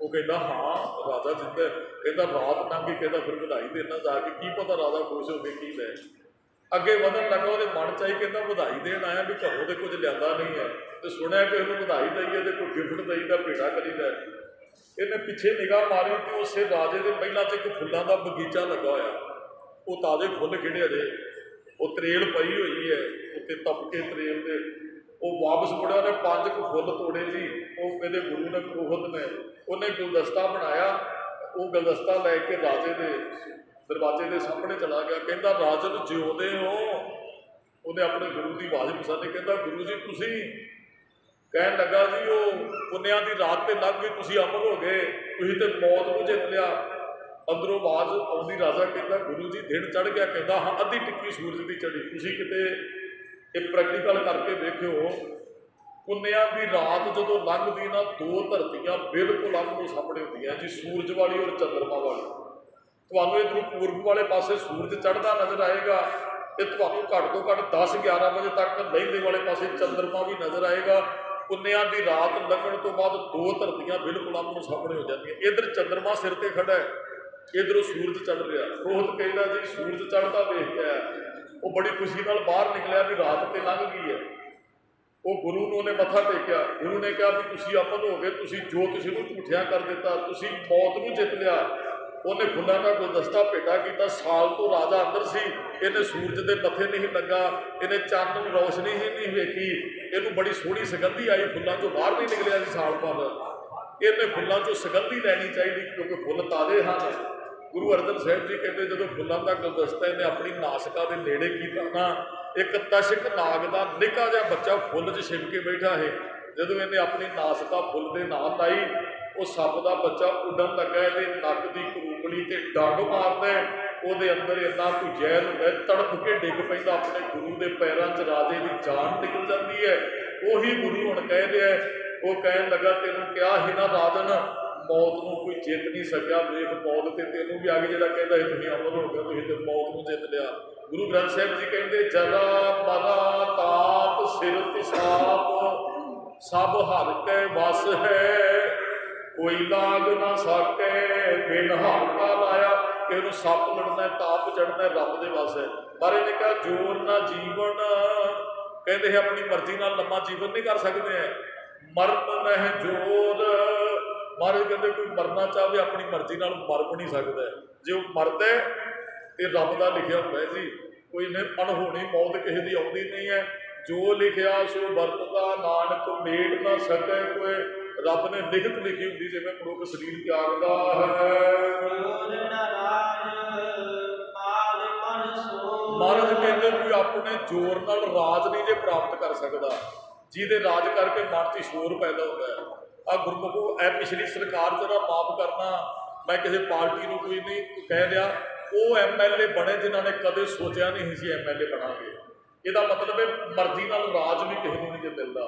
वो कहता हाँ राजा जिंदा है। कहता रात लंघ गई, कहता फिर बधाई देना जाके, की पता राजा खुश हो गए की लै। अगे वधन लगा, वो मन च आई कहता बधाई देन आया भी घरों तो कुछ लिया नहीं है, तो सुनिया कि उन्होंने बधाई दईए तो कोई गिफ्ट दईदा भेड़ा करीदा। इन्हें पिछे निगाह मारी तो उस राजे के महिला च एक फुलों का बगीचा लगा होया, वो ताज़े फुल खिड़े अजे, वो तरेल पई हुई है उत्ते तपके तरेल के, वो वापस मुड़िया ने 5 फुल तोड़े जी। वो मेरे गुरु ने पुरोहित ने उन्हें गुलदस्ता बनाया, वो गुलदस्ता लैके राजे के दरवाजे के सामने चला गया। कहता राजन जिउंदे हो? उन्हें अपने गुरु की आवाज़ पछाणी, कहता गुरु जी तुसी? कहन लगा जी वो पुन्निया की रात तो लंघ गई, तुसी अमर हो गए, तुसी तो मौत को जित लिया। अंदरों आवाज़ आउंदी, राजा कहता गुरु जी दिन चढ़ गया। कहता हाँ अद्धी टिक्की सूरज की चढ़ी, तुसी किते ये प्रैक्टिकल करके देखियो, पुन्निया की रात जो लंघदी ना 2 धरतियाँ बिल्कुल आमो सामने होंदियां जी, सूरज वाली और चंद्रमा वाली। तुहानूं इधरों पूर्व वाले पासे सूरज चढ़ता नज़र आएगा, तो तुहानूं घट तो घट 10-11 बजे तक लहिंदे वाले पासे चंद्रमा भी नज़र आएगा। ਪੁੰਨਿਆਂ ਦੀ ਰਾਤ ਲੰਘਣ ਤੋਂ ਬਾਅਦ ਦੋ ਧਰਤੀਆਂ ਬਿਲਕੁਲ ਆਮੋ ਸਾਹਮਣੇ ਹੋ ਜਾਂਦੀਆਂ। ਇਧਰ ਚੰਦਰਮਾ ਸਿਰ ਤੇ ਖੜਾ ਹੈ, ਇਧਰੋਂ ਸੂਰਜ ਚੜ ਰਿਹਾ। ਰੋਹਿਤ ਕਹਿੰਦਾ ਜੀ ਸੂਰਜ ਚੜ੍ਹਦਾ ਵੇਖ ਕੇ ਆਇਆ। ਉਹ ਬੜੀ ਖੁਸ਼ੀ ਨਾਲ ਬਾਹਰ ਨਿਕਲਿਆ ਵੀ ਰਾਤ ਤੇ ਲੰਘ ਗਈ ਹੈ। ਉਹ ਗੁਰੂ ਨੂੰ ਉਹਨੇ ਮੱਥਾ ਟੇਕਿਆ। ਗੁਰੂ ਨੇ ਕਿਹਾ ਵੀ ਤੁਸੀਂ ਅਮਨ ਹੋ ਗਏ, ਤੁਸੀਂ ਜੋ ਤੁਸੀਂ ਨੂੰ ਝੂਠਿਆ ਕਰ ਦਿੱਤਾ, ਤੁਸੀਂ ਮੌਤ ਨੂੰ ਜਿੱਤ ਲਿਆ। ਉਹਨੇ ਫੁੱਲਾਂ ਦਾ ਗੁਲਦਸਤਾ ਭੇਟਾ ਕੀਤਾ। ਸਾਲ ਤੋਂ ਰਾਜਾ ਅੰਦਰ ਸੀ, ਇਹਨੇ ਸੂਰਜ ਦੇ ਮੱਥੇ ਨਹੀਂ ਲੱਗਾ, ਇਹਨੇ ਚੰਨ ਨੂੰ ਰੌਸ਼ਨੀ ਹੀ ਨਹੀਂ ਵੇਖੀ, ਇਹਨੂੰ ਬੜੀ ਸੋਹਣੀ ਸੁਗੰਧੀ ਆਈ, ਫੁੱਲਾਂ ਚੋਂ ਬਾਹਰ ਨਹੀਂ ਨਿਕਲਿਆ ਸੀ ਸਾਲ ਭਰ। ਇਹਨੇ ਫੁੱਲਾਂ ਚੋਂ ਸੁਗੰਧੀ ਲੈਣੀ ਚਾਹੀਦੀ ਕਿਉਂਕਿ ਫੁੱਲ ਤਾਜ਼ੇ ਹਨ। ਗੁਰੂ ਅਰਜਨ ਸਾਹਿਬ ਜੀ ਕਹਿੰਦੇ ਜਦੋਂ ਫੁੱਲਾਂ ਦਾ ਗੁਲਦਸਤਾ ਇਹਨੇ ਆਪਣੀ ਨਾਸਿਕਾ ਦੇ ਨੇੜੇ ਕੀਤਾ ਨਾ, ਇੱਕ ਤਸ਼ਕ ਨਾਗ ਦਾ ਨਿੱਕਾ ਜਿਹਾ ਬੱਚਾ ਫੁੱਲ 'ਚ ਛਿਪ ਕੇ ਬੈਠਾ ਹੈ। ਜਦੋਂ ਇਹਨੇ ਆਪਣੀ ਨਾਸਿਕਾ ਫੁੱਲ ਦੇ ਨਾਲ ਲਾਈ, ਉਹ ਸੱਪ ਦਾ ਬੱਚਾ ਉੱਡਣ ਲੱਗਾ, ਇਹਦੇ ਨੱਕ ਦੀ ਕਰੂਕਣੀ ਤੇ ਡੰਗ ਮਾਰਦਾ, ਉਹਦੇ ਅੰਦਰ ਇੰਨਾ ਕੋਈ ਜ਼ਹਿਰ ਹੁੰਦਾ, ਤੜਫ ਕੇ ਡਿੱਗ ਪੈਂਦਾ ਆਪਣੇ ਗੁਰੂ ਦੇ ਪੈਰਾਂ 'ਚ, ਰਾਜੇ ਦੀ ਜਾਨ ਨਿਕਲ ਜਾਂਦੀ ਹੈ। ਉਹੀ ਗੁਰੂ ਹੁਣ ਕਹਿੰਦੇ ਆ, ਉਹ ਕਹਿਣ ਲੱਗਾ ਤੈਨੂੰ ਕਿਹਾ ਹੀ ਨਾ ਰਾਜਨ, ਮੌਤ ਨੂੰ ਕੋਈ ਜਿੱਤ ਨਹੀਂ ਸਕਿਆ, ਵੇਖ ਮੌਤ ਤੇ ਤੈਨੂੰ ਵੀ ਆ ਗਈ। ਜਿਹੜਾ ਕਹਿੰਦਾ ਤੁਸੀਂ ਅਮਰ ਹੋ ਗਏ, ਤੁਸੀਂ ਤੇ ਮੌਤ ਨੂੰ ਜਿੱਤ ਲਿਆ। ਗੁਰੂ ਗ੍ਰੰਥ ਸਾਹਿਬ ਜੀ ਕਹਿੰਦੇ ਜਰਾ ਮਰਾ ਤਾਪ ਸਿਰਤ ਸਾਪ ਸਭ ਹਰ ਕੇ ਵਸ ਹੈ, ਕੋਈ ਲਾਗ ਨਾ ਸਕੇ ਬਿਨ ਹਰ ਕਾ ਲਾਇਆ। ਕਿ ਉਹਨੂੰ ਸੱਪ ਲੜਨਾ, ਤਾਪ ਚੜ੍ਹਨਾ ਰੱਬ ਦੇ ਵਸ ਹੈ। ਪਰ ਇਹਨੇ ਕਿਹਾ ਜੋਰ ਨਾ ਜੀਵਨ, ਕਹਿੰਦੇ ਆਪਣੀ ਮਰਜ਼ੀ ਨਾਲ ਲੰਮਾ ਜੀਵਨ ਨਹੀਂ ਕਰ ਸਕਦੇ ਹੈ। ਮਰਨ ਨਹਿ ਜੋਰ, ਮਹਾਰਾਜ ਕਹਿੰਦੇ ਕੋਈ ਮਰਨਾ ਚਾਹਵੇ ਆਪਣੀ ਮਰਜ਼ੀ ਨਾਲ ਮਰ ਵੀ ਨਹੀਂ ਸਕਦਾ। ਜੇ ਉਹ ਮਰਦਾ ਇਹ ਰੱਬ ਦਾ ਲਿਖਿਆ ਹੁੰਦਾ ਜੀ, ਕੋਈ ਅਣਹੋਣੀ ਮੌਤ ਕਿਸੇ ਦੀ ਆਉਂਦੀ ਨਹੀਂ ਹੈ। ਜੋ ਲਿਖਿਆ ਸੋ ਵਰਤਦਾ, ਨਾਨਕ ਮੇਟ ਨਾ ਸਕੇ ਕੋਈ। ਰੱਬ ਨੇ ਲਿਖਤ ਲਿਖੀ ਹੁੰਦੀ, ਜਿਵੇਂ ਮਨੁੱਖ ਸਰੀਰ ਤਿਆਗਦਾ ਹੈ। ਮਹਾਰਾਜ ਕਹਿੰਦੇ ਕੋਈ ਆਪਣੇ ਜ਼ੋਰ ਨਾਲ ਰਾਜ ਨਹੀਂ ਜੇ ਪ੍ਰਾਪਤ ਕਰ ਸਕਦਾ, ਜਿਹਦੇ ਰਾਜ ਕਰਕੇ ਮਨ 'ਚ ਸ਼ੋਰ ਪੈਦਾ ਹੁੰਦਾ ਹੈ। ਆ ਗੁਰਮੁਖੋ ਇਹ ਪਿਛਲੀ ਸਰਕਾਰ ਜਿਹੜਾ ਮਾਫ ਕਰਨਾ, ਮੈਂ ਕਿਸੇ ਪਾਰਟੀ ਨੂੰ ਕੋਈ ਨਹੀਂ ਕਹਿ ਰਿਹਾ, ਉਹ MLA ਬਣੇ ਜਿਨ੍ਹਾਂ ਨੇ ਕਦੇ ਸੋਚਿਆ ਨਹੀਂ ਸੀ MLA ਬਣਾਂਗੇ। ਇਹਦਾ ਮਤਲਬ ਹੈ ਮਰਜ਼ੀ ਨਾਲ ਰਾਜ ਵੀ ਕਿਸੇ ਨੂੰ ਨਹੀਂ ਜੇ ਮਿਲਦਾ।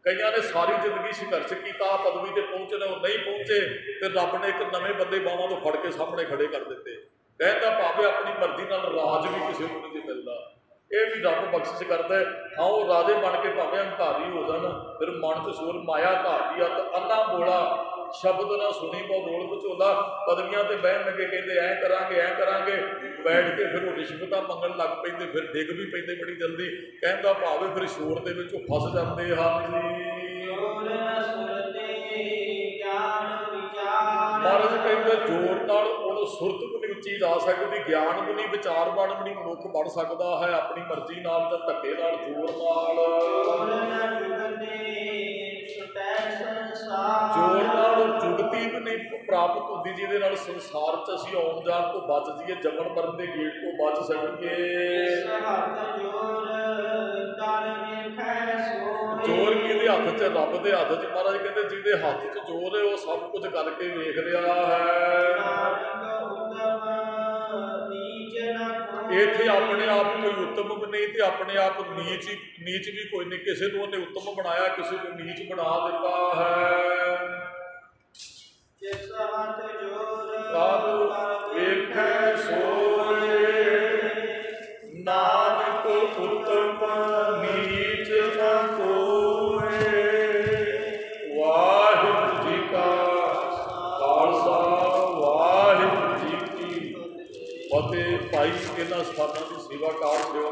ਕਈਆਂ ਨੇ ਸਾਰੀ ਜ਼ਿੰਦਗੀ ਸੰਘਰਸ਼ ਕੀਤਾ, ਪਦਵੀ ਤੇ ਪਹੁੰਚਣਾ, ਉਹ ਨਹੀਂ ਪਹੁੰਚੇ ਤੇ ਰੱਬ ਨੇ ਇੱਕ ਨਵੇਂ ਬੰਦੇ ਬਾਹਾਂ ਤੋਂ ਫੜ ਕੇ ਸਾਹਮਣੇ ਖੜੇ ਕਰ ਦਿੱਤੇ। ਕਹਿੰਦਾ ਭਾਵੇਂ ਆਪਣੀ ਮਰਜ਼ੀ ਨਾਲ ਰਾਜ ਵੀ ਕਿਸੇ ਨੂੰ ਨਹੀਂ ਮਿਲਦਾ, ਇਹ ਵੀ ਰੱਬ ਬਖਸ਼ਿਸ਼ ਕਰਦਾ ਹੈ। ਹਾਂ ਉਹ ਰਾਜੇ ਬਣ ਕੇ ਭਾਵੇਂ ਹੰਕਾਰੀ ਹੋ ਜਾਣ, ਫਿਰ ਮਨ 'ਚ ਸੂਰ ਮਾਇਆ ਧਾਰਦੀ ਆ ਤਾਂ ਅੰਨਾ ਬੋਲਾ ਸ਼ਬਦ ਨਾ ਸੁਣੀ ਪੋ ਬੋਲ ਵਿਚੋਲਾ। ਪਦਵੀਆਂ ਤੇ ਬਹਿਣ ਲੱਗੇ, ਕਹਿੰਦੇ ਐਂ ਕਰਾਂਗੇ ਐਂ ਕਰਾਂਗੇ, ਬੈਠ ਕੇ ਫਿਰ ਉਹ ਰਿਸ਼ਵਤਾਂ ਮੰਗਣ ਲੱਗ ਪੈਂਦੇ, ਫਿਰ ਡਿੱਗ ਵੀ ਪੈਂਦੇ ਬੜੀ ਜਲਦੀ। ਕਹਿੰਦਾ ਭਾਵੇਂ ਫਿਰ ਸ਼ੋਰ ਦੇ ਵਿੱਚ ਉਹ ਫਸ ਜਾਂਦੇ ਹਨ ਜੀ। ਮਹਾਰਾਜ ਕਹਿੰਦੇ ਜ਼ੋਰ ਨਾਲ ਉਹਨੂੰ ਸੁਰਤ ਵੀ ਨਹੀਂ ਉੱਚੀ ਜਾ ਸਕਦੀ, ਗਿਆਨ ਵੀ ਨਹੀਂ, ਵਿਚਾਰਵਾਨ ਵੀ ਨਹੀਂ ਮਨੁੱਖ ਬਣ ਸਕਦਾ ਹੈ ਆਪਣੀ ਮਰਜ਼ੀ ਨਾਲ ਜਾਂ ਧੱਕੇ ਨਾਲ, ਜ਼ੋਰ ਨਾਲ। ਜ਼ੋਰ ਨਾਲ ਜੁਗਤੀ ਵੀ ਨਹੀਂ ਪ੍ਰਾਪਤ ਹੁੰਦੀ, ਜਿਹਦੇ ਨਾਲ ਸੰਸਾਰ 'ਚ ਅਸੀਂ ਆਉਣ ਜਾਣ ਤੋਂ ਬਚ ਜਾਈਏ, ਜੰਮਣ ਮਰਨ ਦੇ ਗੇਟ ਤੋਂ ਬਚ ਸਕੀਏ। ਜ਼ੋਰ ਕਿਹਦੇ ਹੱਥ 'ਚ? ਰੱਬ ਦੇ ਹੱਥ 'ਚ। ਮਹਾਰਾਜ ਕਹਿੰਦੇ ਜਿਹਦੇ ਹੱਥ 'ਚ ਜ਼ੋਰ ਹੈ ਉਹ ਸਭ ਕੁਝ ਕਰਕੇ ਵੇਖ ਰਿਹਾ ਹੈ। ਇੱਥੇ ਆਪਣੇ ਆਪ ਕੋਈ ਉੱਤਮ ਵੀ ਨਹੀਂ ਤੇ ਆਪਣੇ ਆਪ ਨੀਚ ਵੀ ਕੋਈ ਨਹੀਂ। ਕਿਸੇ ਨੂੰ ਉਹਨੇ ਉੱਤਮ ਬਣਾਇਆ, ਕਿਸੇ ਨੂੰ ਨੀਚ ਬਣਾ ਦਿੱਤਾ ਹੈ। ਤਦ ਵੇਖੈ ਸੋਏ ਨਾਨਕ ਉੱਤਮ ਨੀਚ ਨਾ ਕੋਏ। ਵਾਹਿਗੁਰੂ ਜੀ ਕਾ ਖਾਲਸਾ, ਵਾਹਿਗੁਰੂ ਜੀ ਕੀ ਫਤਿਹ। ਭਾਈ ਇਹਨਾਂ ਸਥਾਨਾਂ ਦੀ ਸੇਵਾ ਕਾਰ ਸੇਵਾ